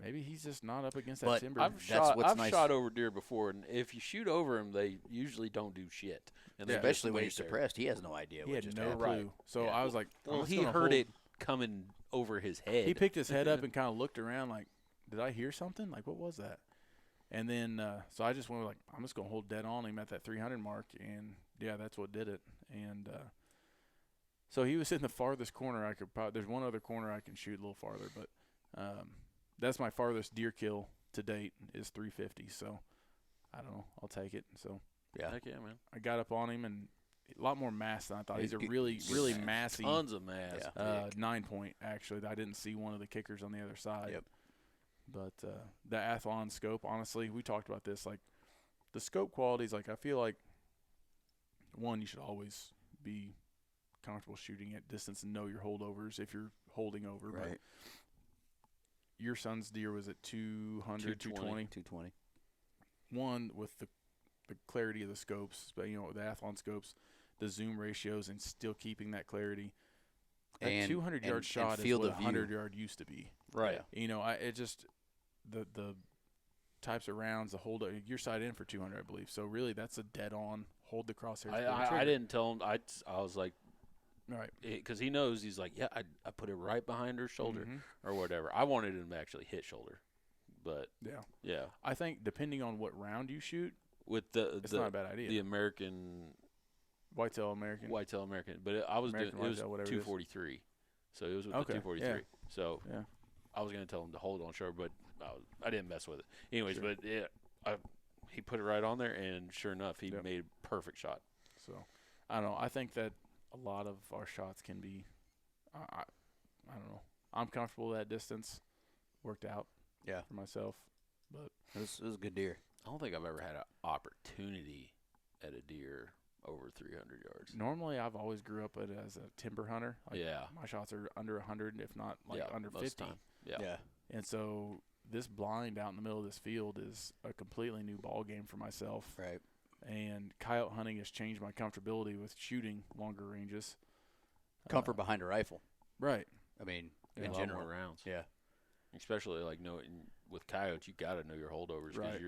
maybe he's just not up against that But timber. I've That's shot. what's I've nice. shot over deer before, and if you shoot over them, they usually don't do shit. And they just Especially when you're wait there. suppressed. He has no idea he what had just no happened. clue. Right. So Yeah. I was like, I'm Well, just he gonna heard hold- it coming over his head. He picked his head up and kind of looked around like, did I hear something? Like, what was that? And then, so I just went like, I'm just going to hold dead on him at that 300 mark. And, yeah, that's what did it. And so he was in the farthest corner. I could probably, there's one other corner I can shoot a little farther. But that's my farthest deer kill to date is 350. So, I don't know. I'll take it. So Yeah. Heck yeah, man. I got up on him and a lot more mass than I thought. He's a Good- really, good really mass. massy. Tons of mass. Yeah. 9-point, actually. I didn't see one of the kickers on the other side. Yep. But the Athlon scope, honestly, we talked about this. Like, the scope qualities, like, I feel like, one, you should always be comfortable shooting at distance and know your holdovers if you're holding over. But Right. your son's deer was at 200, 220. 220. One, with the the clarity of the scopes, but the Athlon scopes, the zoom ratios, and still keeping that clarity. A 200-yard shot is what a 100-yard used to be. Right. It just the types of rounds, the hold, you're sighted in for 200, I believe. So really, that's a dead-on hold the crosshairs. I didn't tell him. I was like, right, because he knows. He's like, yeah, I put it right behind her shoulder or whatever. I wanted him to actually hit shoulder, but yeah. I think depending on what round you shoot, with it's not a bad idea. The American whitetail American, but I was doing it was whitetail, 243, so it was with the 243. Yeah. So I was gonna tell him to hold on shoulder, but I didn't mess with it. Anyways, but he put it right on there, and sure enough, he made a perfect shot. So I don't know. I think that a lot of our shots can be, I don't know. I'm comfortable with that distance. Worked out for myself. But it was a good deer. I don't think I've ever had an opportunity at a deer over 300 yards. Normally, I've always grew up as a timber hunter. My shots are under 100, if not under 50. Yeah. And so this blind out in the middle of this field is a completely new ball game for myself. Right. And coyote hunting has changed my comfortability with shooting longer ranges. Comfort behind a rifle. Right. I mean, in in general, general. rounds. Yeah. Especially with coyotes, you got to know your holdovers because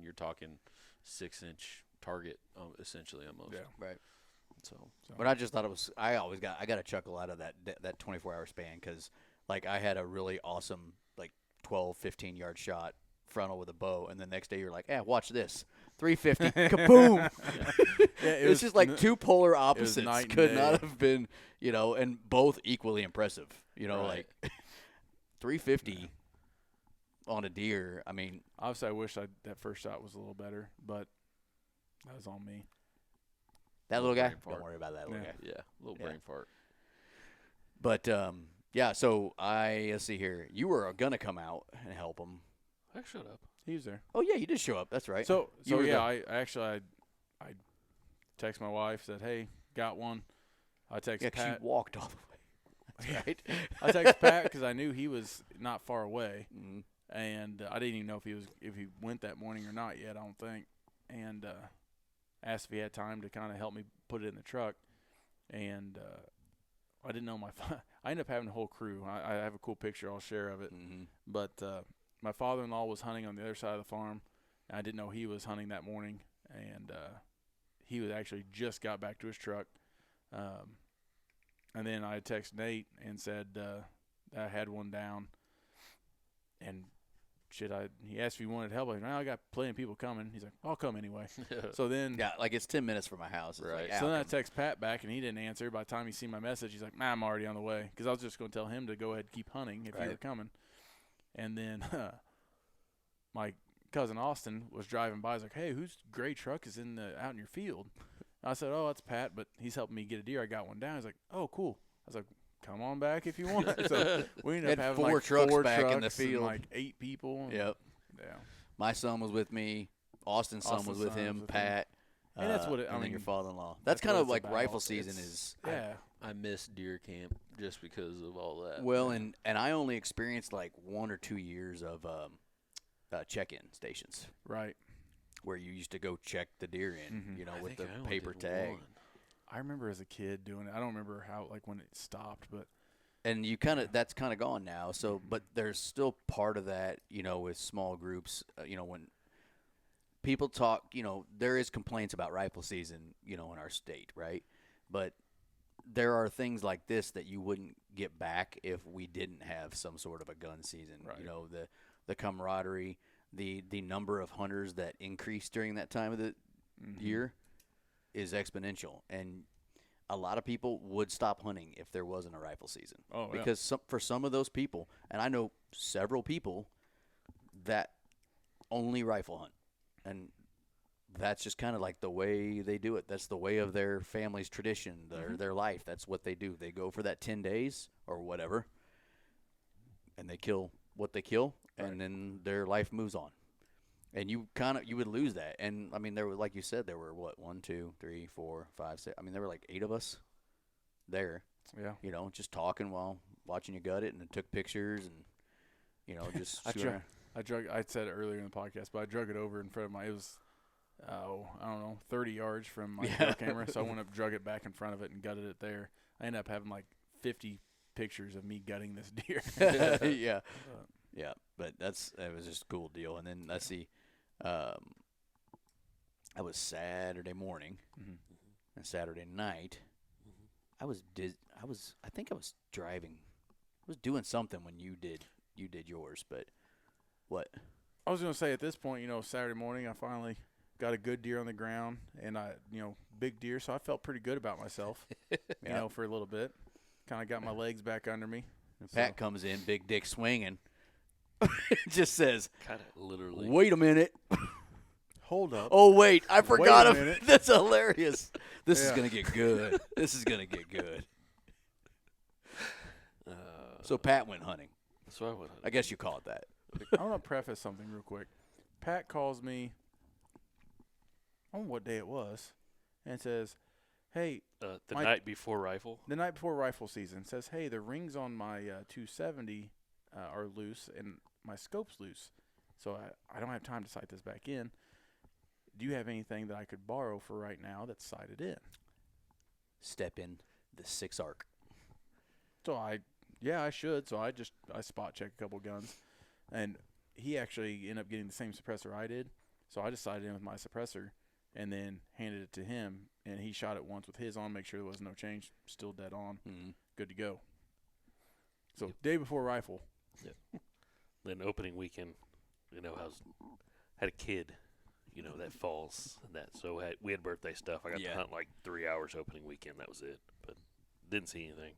you're talking 6-inch target essentially almost. Yeah. Right. So, but I just thought it was. I got a chuckle out of that 24-hour span because like I had a really awesome like 12, 15-yard shot frontal with a bow, and the next day you're like, watch this, 350, kaboom! It's just like two polar opposites. Could not have been, and both equally impressive. Like 350 on a deer. I mean, obviously, I wish that first shot was a little better, but that was on me. That little guy. Don't worry about that little guy. Yeah, little brain fart. But so let's see here. You were gonna come out and help him. I showed up. He was there. Oh yeah, you did show up. That's right. So I text my wife, said, "Hey, got one." I text Pat. She walked all the way. That's right. I text Pat because I knew he was not far away, mm-hmm. and I didn't even know if he went that morning or not yet. I don't think, and asked if he had time to kind of help me put it in the truck, and I didn't know I ended up having a whole crew. I have a cool picture I'll share of it, but. My father-in-law was hunting on the other side of the farm, and I didn't know he was hunting that morning, and he was actually just got back to his truck. And then I texted Nate and said that I had one down, and he asked if he wanted help. I was like, I got plenty of people coming. He's like, I'll come anyway. So then like it's 10 minutes from my house. Right. Like, so then I text Pat back, and he didn't answer. By the time he seen my message, he's like, I'm already on the way, because I was just going to tell him to go ahead and keep hunting if you were coming. And then my cousin Austin was driving by. He's like, "Hey, whose gray truck is out in your field?" I said, "Oh, that's Pat, but he's helping me get a deer. I got one down." He's like, "Oh, cool." I was like, "Come on back if you want." So we ended up having four trucks back in the field, and 8 people. Yep. Yeah. My son was with me. Austin's son was with him. Pat. And that's what I mean. Then your father-in-law. That's kind of like rifle season is. Yeah. I miss deer camp just because of all that. Well, and I only experienced like 1 or 2 years of check-in stations. Right. Where you used to go check the deer in, with the paper tag. I remember as a kid doing it. I don't remember how, like, when it stopped, but. And that's kind of gone now. So, but there's still part of that, with small groups, when people talk, there is complaints about rifle season, in our state, right? But there are things like this that you wouldn't get back if we didn't have some sort of a gun season. Right. The camaraderie, the number of hunters that increase during that time of the year is exponential. And a lot of people would stop hunting if there wasn't a rifle season. Oh, yeah. Because for some of those people, and I know several people that only rifle hunt. And that's just kind of like the way they do it. That's the way of their family's tradition, their life. That's what they do. They go for that 10 days or whatever, and they kill what they kill, and then their life moves on. And you would lose that. And I mean, there were, like you said, there were 1, 2, 3, 4, 5, 6. I mean, there were like 8 of us there. Yeah. Just talking while watching you gut it, and took pictures, and just. I said it earlier in the podcast, but I drug it over in front of I don't know, 30 yards from my trail camera. So I went up, drug it back in front of it, and gutted it there. I ended up having like 50 pictures of me gutting this deer. Yeah. Yeah, but that was just a cool deal. And then let's see, that was Saturday morning, and Saturday night, I think I was driving, I was doing something when you did yours. But what? I was gonna say at this point, Saturday morning, I finally got a good deer on the ground, and big deer, so I felt pretty good about myself, for a little bit. Kind of got my legs back under me. Pat comes in, big dick swinging. Just says, Kind of literally. wait a minute. Hold up. Oh, wait, I forgot a him. minute. That's hilarious. This is Yeah. going to get good. This is going to get good. So Pat went hunting. That's what I went. I guess you call it that. I want to preface something real quick. Pat calls me, I don't know what day it was, and says, hey, The my- night before rifle. the night before rifle season, says, hey, the rings on my 270 are loose and my scope's loose. So I don't have time to sight this back in. Do you have anything that I could borrow for right now that's sighted in? Step in the 6 arc. So I should. So I spot check a couple guns. And he actually ended up getting the same suppressor I did. So I just sighted in with my suppressor and then handed it to him. And he shot it once with his on, make sure there was no change. Still dead on. Mm-hmm. Good to go. So day before rifle. Then opening weekend, had a kid, that falls and that. So we had birthday stuff. I got to hunt like 3 hours opening weekend. That was it. But didn't see anything.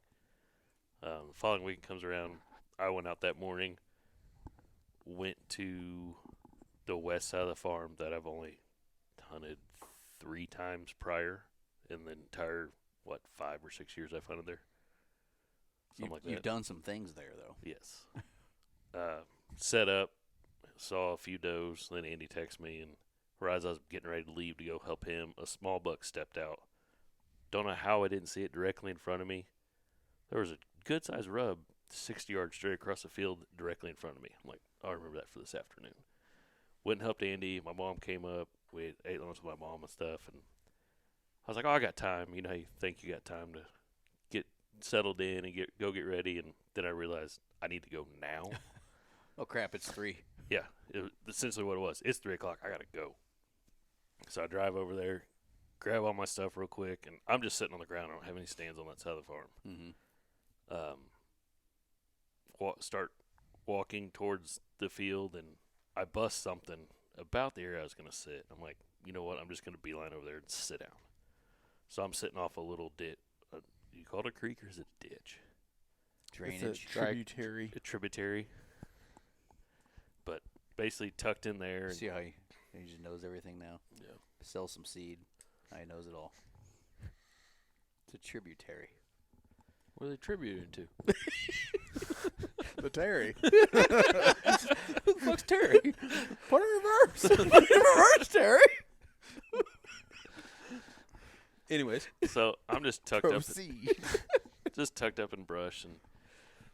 The following week comes around. I went out that morning. Went to the west side of the farm that I've only hunted 3 times prior in the entire 5 or 6 years I've hunted there. Something like that. You've done some things there, though. Yes. Set up, saw a few does, then Andy texted me, and right as I was getting ready to leave to go help him, a small buck stepped out. Don't know how I didn't see it directly in front of me. There was a good-sized rub 60 yards straight across the field directly in front of me. I'm like, I'll remember that for this afternoon. Went and helped Andy. My mom came up. We ate lunch with my mom and stuff, and I was like, I got time. You know how you think you got time to get settled in and go get ready, and then I realized I need to go now. Oh, crap, it's 3. Yeah, it was essentially what it was. It's 3 o'clock. I got to go. So I drive over there, grab all my stuff real quick, and I'm just sitting on the ground. I don't have any stands on that side of the farm. Mm-hmm. Start walking towards the field, and I bust something about the area I was going to sit. I'm like, you know what? I'm just going to beeline over there and sit down. So I'm sitting off a little ditch. You call it a creek or is it a ditch? Drainage. It's a tributary. A tributary. But basically tucked in there. And See how he just knows everything now? Yeah. Sell some seed. Now he knows it all. It's a tributary. What are they tributing to? The Terry. Who the fuck's Terry? Put it reverse. Put it in reverse, Terry. Anyways, so I'm just tucked up. Proceed. Just tucked up in brush and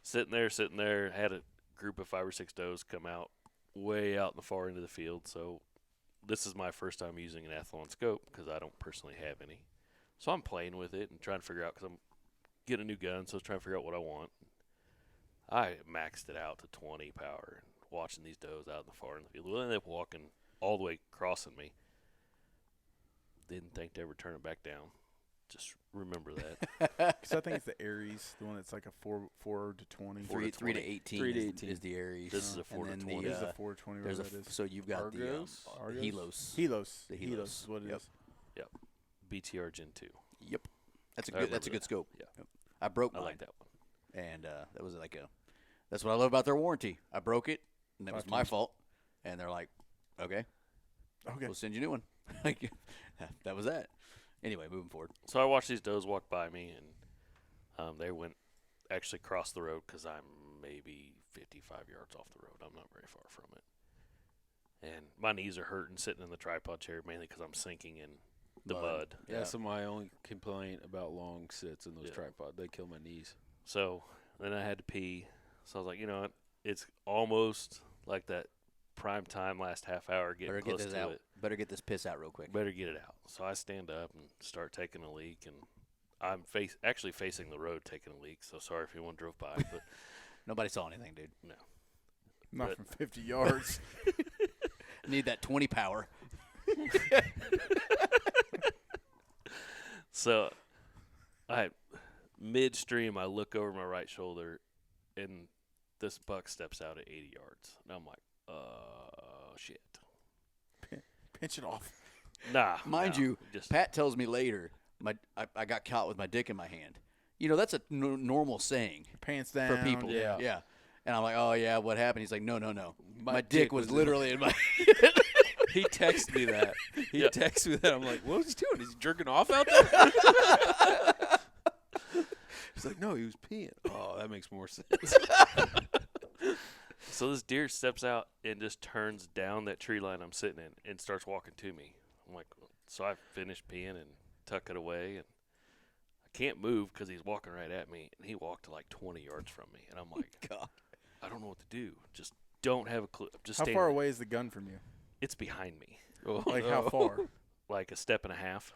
sitting there. Had a group of 5 or 6 does come out way out in the far end of the field. So this is my first time using an Athlon scope because I don't personally have any. So I'm playing with it and trying to figure out, because I'm getting a new gun, so I was trying to figure out what I want. I maxed it out to 20 power and watching these does out in the far end of the field. Well, they ended up walking all the way crossing me. Didn't think to ever turn it back down. Just remember that. Because I think it's the Aries, the one that's like a 4 to 20. 3 to 18. 3 to is- 18. is the Aries. This is a 4 to and then 20. This is The, a 420, there's whatever that is. so you've got Argos? the Argos? Helos. Helos. The Helos Helos. is what it Yep. is. BTR Gen 2. Yep. That's a I good. That's a remember good that. scope. Yeah. Yep. I broke I mine, like that one. and that was like a. That's what I love about their warranty. I broke it, and that was 5 my times. fault. And they're like, "Okay, Okay. we'll send you a new one." Like, that was that. Anyway, moving forward. So I watched these does walk by me, and they went actually crossed the road because I'm maybe 55 yards off the road. I'm not very far from it. And my knees are hurting sitting in the tripod chair, mainly because I'm sinking in the mud. that's my only complaint about long sits in those Yeah. tripod. They kill my knees. So then I had to pee. So I was like, you know what? It's almost like that prime time last half hour getting Better get close this to out. it. Better get this piss out real quick. Better get it out. So I stand up and start taking a leak, and I'm actually facing the road taking a leak. So sorry if anyone drove by, but Nobody saw anything, dude. no. Not But- from 50 yards. Need that 20 power. So midstream, I look over my right shoulder, and this buck steps out at 80 yards. And I'm like, shit. Pinch it off. Nah. Mind no, you, just Pat tells me later, I got caught with my dick in my hand. You know, that's a normal saying Pants down. for people. Yeah. And I'm like, oh, yeah, what happened? He's like, no. My dick was in literally in my He texted me that. He Yeah. texted me that. I'm like, what was he doing? Is he jerking off out there? He's like, no, he was peeing. Oh, that makes more sense. So this deer steps out and just turns down that tree line I'm sitting in and starts walking to me. I'm like, so I finish peeing and tuck it away, and I can't move because he's walking right at me, and he walked to like 20 yards from me, and I'm like, God. I don't know what to do. Just don't have a clue. I'm just How standing far there. away is the gun from you? It's behind me, Oh, Like how no. far? like a step and a half.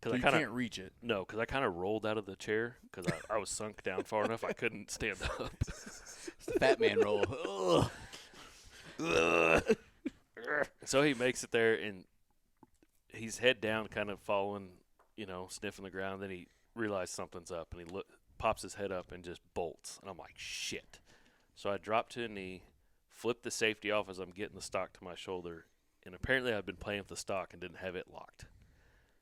So Because you I kind can't of reach it. no, because I kind of rolled out of the chair because I was sunk down far enough I couldn't stand up. It's the fat man roll. Ugh. So he makes it there, and he's head down, kind of following, sniffing the ground. Then he realized something's up, and he pops his head up and just bolts. And I'm like, shit. So I drop to a knee, flip the safety off as I'm getting the stock to my shoulder, and apparently I've been playing with the stock and didn't have it locked.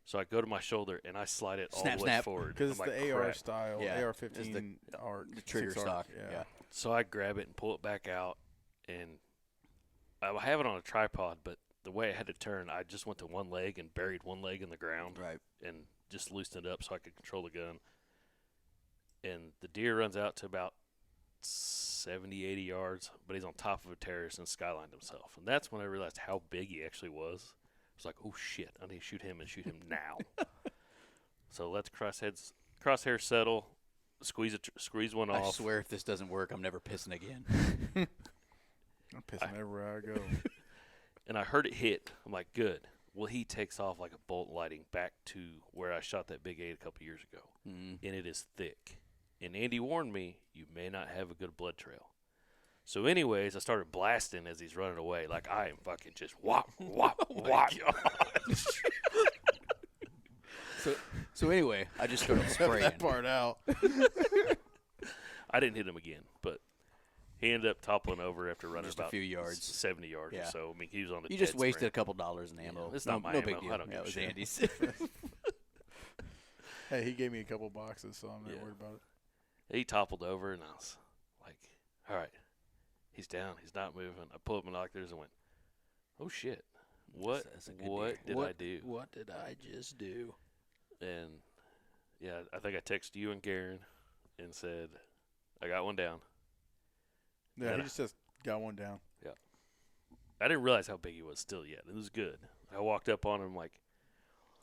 So I go to my shoulder, and I slide it all Snap, the way snap. forward. Because it's I'm the like, AR crap. style, Yeah, AR-15 it's arc. The trigger 6 stock. arc, Yeah. So I grab it and pull it back out, and I have it on a tripod, but the way I had to turn, I just went to one leg and buried one leg in the ground Right. and just loosened it up so I could control the gun. And the deer runs out to about 70, 80 yards, but he's on top of a terrace and skylined himself. And that's when I realized how big he actually was. I was like, oh, shit, I need to shoot him and shoot him now. So let's crosshairs settle, squeeze one I off. swear if this doesn't work, I'm never pissing again. I'm pissing everywhere I go. And I heard it hit. I'm like, good. Well, he takes off like a bolt lightning back to where I shot that big 8 a couple years ago. Mm. And it is thick. And Andy warned me, you may not have a good blood trail. So anyways, I started blasting as he's running away. Like, I am fucking just whop, whop, whop. So anyway, I just started spraying. that part out. I didn't hit him again, but he ended up toppling over after running Just a about few yards. 70 yards Yeah. or so. I mean, he was on the You just dead wasted sprint. a couple dollars in ammo. Yeah, it's no, not my no big ammo. deal. I don't yeah, give it a was shit. Andy's. Hey, he gave me a couple boxes, so I'm not Yeah. worried about it. He toppled over, and I was like, all right, he's down. He's not moving. I pulled up my binoculars and went, oh, shit. What That's a good what deer. did I do? What did I just do? And, yeah, I think I texted you and Garen and said, I got one down. Yeah, Yeah. he just got one down. I didn't realize how big he was still yet. It was good. I walked up on him like,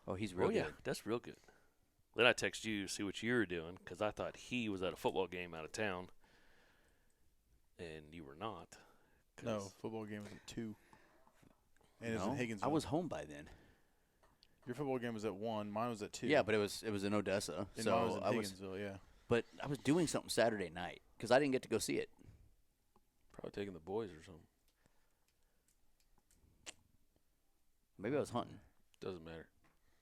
Oh, he's real oh, yeah, good. that's real good. Then I texted you to see what you were doing because I thought he was at a football game out of town, and you were not. 'cause- No, football game was at 2. And it was No, in Higginsville. I was home by then. Your football game was at 1. Mine was at 2. Yeah, but it was in Odessa. And So mine was in I was, Higginsville, yeah. but I was doing something Saturday night because I didn't get to go see it. Probably taking the boys or something. Maybe I was hunting. Doesn't matter.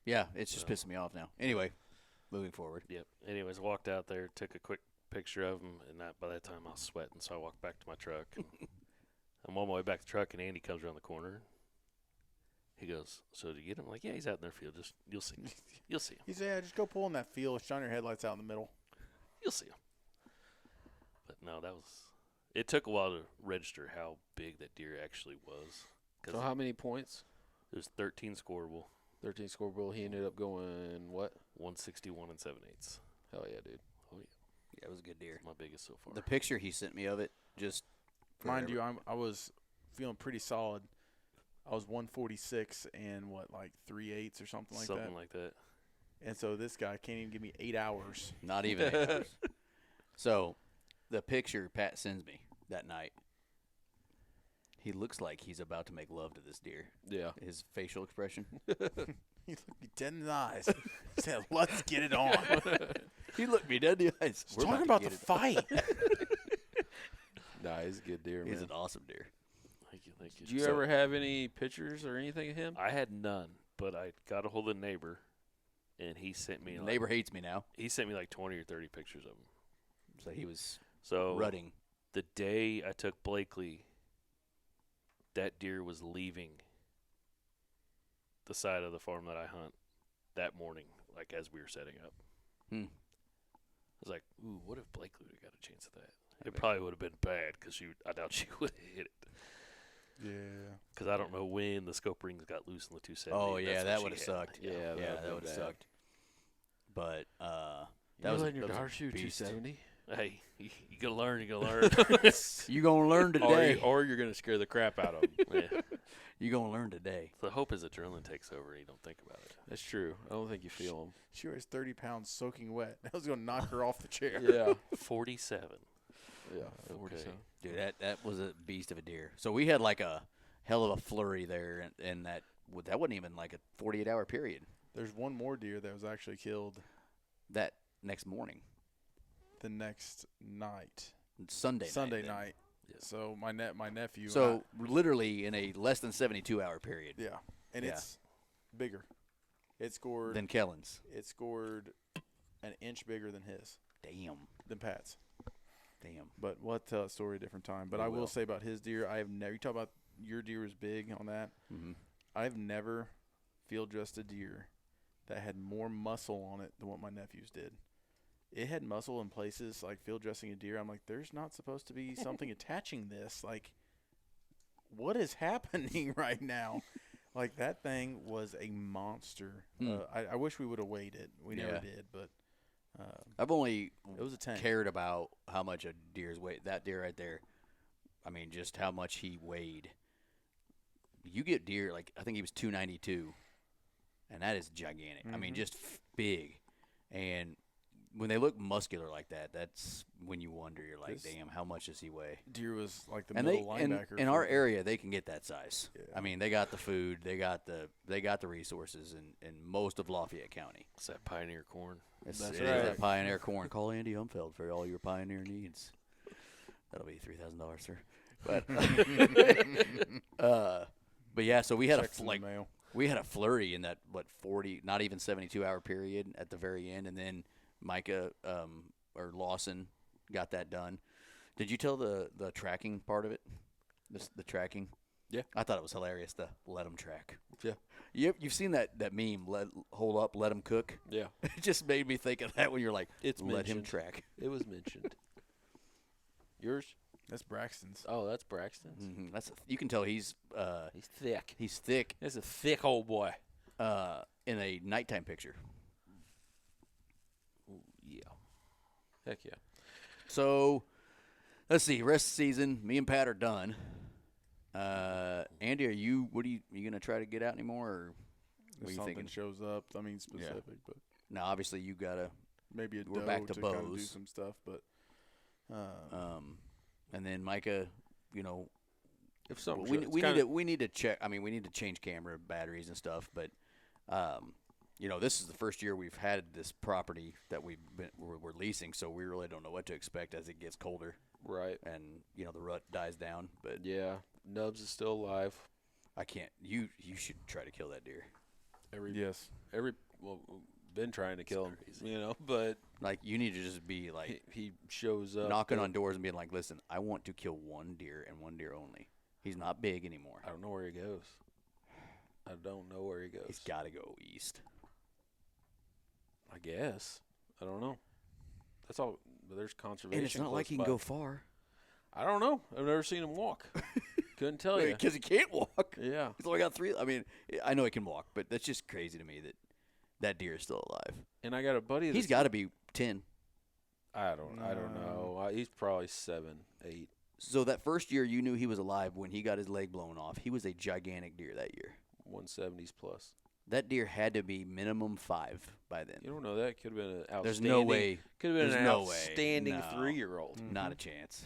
Yeah, it's just No. pissing me off now. Anyway, moving forward. Yep. Anyways, walked out there, took a quick picture of him, and by that time I was sweating, so I walked back to my truck. And I'm on my way back to the truck, and Andy comes around the corner. He goes, so did you get him? I'm like, yeah, he's out in their field. Just you'll see him. You'll see him. He said, yeah, just go pull in that field, shine your headlights out in the middle. You'll see him. But no, it took a while to register how big that deer actually was. So how many points? It was 13 scoreable, 13 scoreboard. He ended up going what? 161 and 7/8. Hell yeah, dude. Yeah, it was a good deer. My biggest so far. The picture he sent me of it, just Mind you, forever. I was feeling pretty solid. I was 146 and like 3/8 or something like Something that. like that. And so this guy can't even give me 8 hours. Not even 8 hours. So, the picture Pat sends me that night, He looks like he's about to make love to this deer. Yeah. His facial expression. He looked me dead in the eyes. He said, "Let's get it on." He looked me dead in the eyes. We're talking about the get it. fight. Nah, he's a good deer, He's man. an awesome deer. Thank you. Did you ever have any pictures or anything of him? I had none, but I got a hold of the neighbor, and he sent me. The neighbor hates me now. He sent me like 20 or 30 pictures of him. So he was So rutting. the day I took Blakely, that deer was leaving the side of the farm that I hunt that morning, like as we were setting up. Hmm. I was like, ooh, what if Blakely would have got a chance at that? It probably would have been bad because I doubt she would have hit it. Yeah. Because I don't know when the scope rings got loose in the 270. Oh yeah, That's that when would have she sucked. hit. Yeah, that would have sucked. But You that was letting your that was a daughter shoot beast. 270? Hey, you gotta learn. You gotta learn. You gonna learn today. Or you're gonna scare the crap out of them. Yeah. You gonna learn today. The hope is adrenaline takes over and you don't think about it. That's true. I don't think you feel them. She weighs 30 pounds soaking wet. That was going to knock her off the chair. Yeah. 47. Yeah. Okay. 47. Dude, that was a beast of a deer. So we had like a hell of a flurry there, and that wasn't even like a 48-hour period. There's one more deer that was actually killed That next morning, the next night. Sunday Sunday then. night. Yeah. So my nephew. So literally in a less than 72-hour period. yeah, and Yeah. it's bigger. It scored. Than Kellen's. It scored an inch bigger than than Pat's. Damn. But we'll have to tell that story a different time. But We I will will. say about his deer, I have never. You talk about your deer is big on that. Mm-hmm. I've never field dressed a deer that had more muscle on it than what my nephews did. It had muscle in places like field dressing a deer. I'm like, there's not supposed to be something attaching this. Like, what is happening right now? Like, that thing was a monster. Hmm. I wish we would have weighed it. We never Yeah. did, but I've only it was a 10. cared about how much a deer's weight. That deer right there, I mean, just how much he weighed. You get deer, like, I think he was 292, and that is gigantic. I mean, Mhm. just big. And when they look muscular like that, that's when you wonder, you're like, This- damn, how much does he weigh? Deer was like the And middle they, linebacker. in for our the- area, they can get that size. Yeah. I mean, they got the food, they got the resources in most of Lafayette County. It's that pioneer corn. It's, That's it is right. that Pioneer corn. Call Andy Umfeld for all your Pioneer needs. That'll be $3,000, sir. But but yeah, so we had Checks in the mail. we had a flurry in that 40, not even 72-hour period at the very end, and then Micah or Lawson got that done. Did you tell the tracking part of it? The tracking. Yeah. I thought it was hilarious to let them track. Yeah. You've seen that meme, hold up, let them cook? Yeah. It just made me think of that when you're like, It's let him mentioned. track. It was mentioned. Yours? That's Braxton's. Oh, that's Braxton's. That's you can tell he's He's thick. thick That's a thick old boy. in a nighttime picture. Ooh, yeah. Heck yeah. So let's see, rest of the season, me and Pat are done. Andy, are you gonna try to get out anymore, or If what are you something thinking? shows up, I mean specific, but Now obviously you gotta maybe a We're doe back to kind of do bows. some stuff. But and then Micah, If something we need to check. I mean, we need to change camera batteries and stuff. But this is the first year we've had this property that we're leasing, so we really don't know what to expect as it gets colder right. and the rut dies down. But Yeah. Nubs is still alive. I can't. You should try to kill that deer. yes, Been trying to kill him, crazy. but Like you need to just be like he shows up knocking on doors and being like, "Listen, I want to kill one deer and one deer only. He's not big anymore. I don't know where he goes. I don't know where he goes. He's got to go east." I guess. I don't know. That's all. But there's conservation. And it's not like close he can by. go far. I don't know. I've never seen him walk. Couldn't tell you. Because he can't walk. Yeah. He's only got 3. I mean, I know he can walk, but that's just crazy to me that deer is still alive. And I got a buddy. He's got to be 10. I don't know. He's probably 7, 8. So that first year you knew he was alive when he got his leg blown off. He was a gigantic deer that year. 170s plus. That deer had to be minimum 5 by then. You don't know that. Could have been an outstanding. There's no way. Could have been There's an no way. outstanding No. 3-year-old. Not a chance.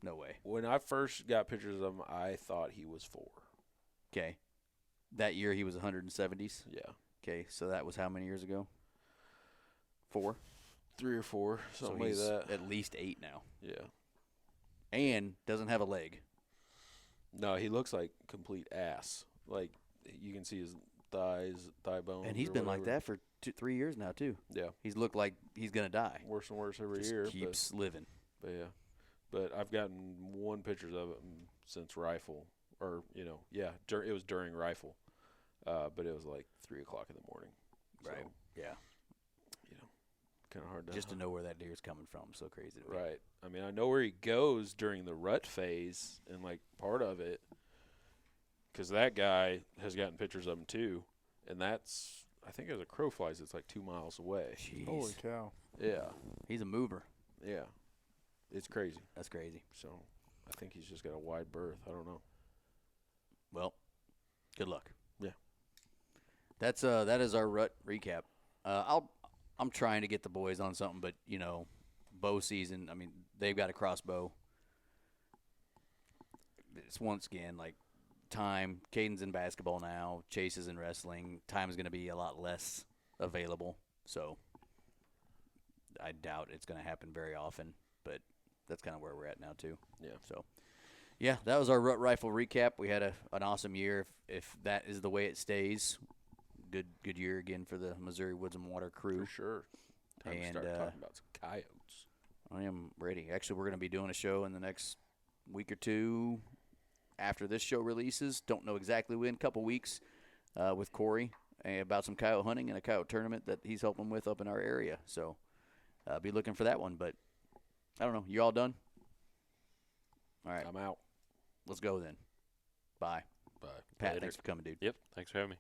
No way. When I first got pictures of him, I thought he was 4. Okay. That year he was 170s. Yeah. Okay, so that was how many years ago? 4. 3 or 4, So something like he's that. at least 8 now, Yeah. and doesn't have a leg. No, he looks like complete ass. Like you can see his thighs, thigh bones. And he's or been like whatever. that for 3 years now too. Yeah. He's looked like he's gonna die. Worse and worse every Just year. keeps living. But yeah. But I've gotten 1 pictures of him since rifle, or it was during rifle, but it was like 3:00 in the morning. So, Right. Yeah. Kind of hard to Just to know where that deer's coming from, so crazy to me. Right. I mean, I know where he goes during the rut phase and like part of it, because that guy has gotten pictures of him too, and that's I think as a crow flies, it's like 2 miles away. Jeez. Holy cow. Yeah. He's a mover. Yeah. It's crazy. That's crazy. So I think he's just got a wide berth. I don't know. Well, good luck. Yeah. That is our rut recap. I'm trying to get the boys on something, but bow season. I mean, they've got a crossbow. It's once again like time. Caden's in basketball now. Chase is in wrestling. Time is going to be a lot less available, so I doubt it's going to happen very often. But that's kind of where we're at now too. Yeah. So, yeah, that was our rut rifle recap. We had an awesome year. If that is the way it stays, good year again for the Missouri Woods and Water crew. For sure. Time to And, start talking about some coyotes. I am ready. Actually, we're going to be doing a show in the next week or two after this show releases. Don't know exactly when, couple weeks, with Corey about some coyote hunting and a coyote tournament that he's helping with up in our area. So be looking for that one. But I don't know. You all done? All right. I'm out. Let's go then. Bye. Bye. Pat, Later. thanks for coming, dude. Yep. Thanks for having me.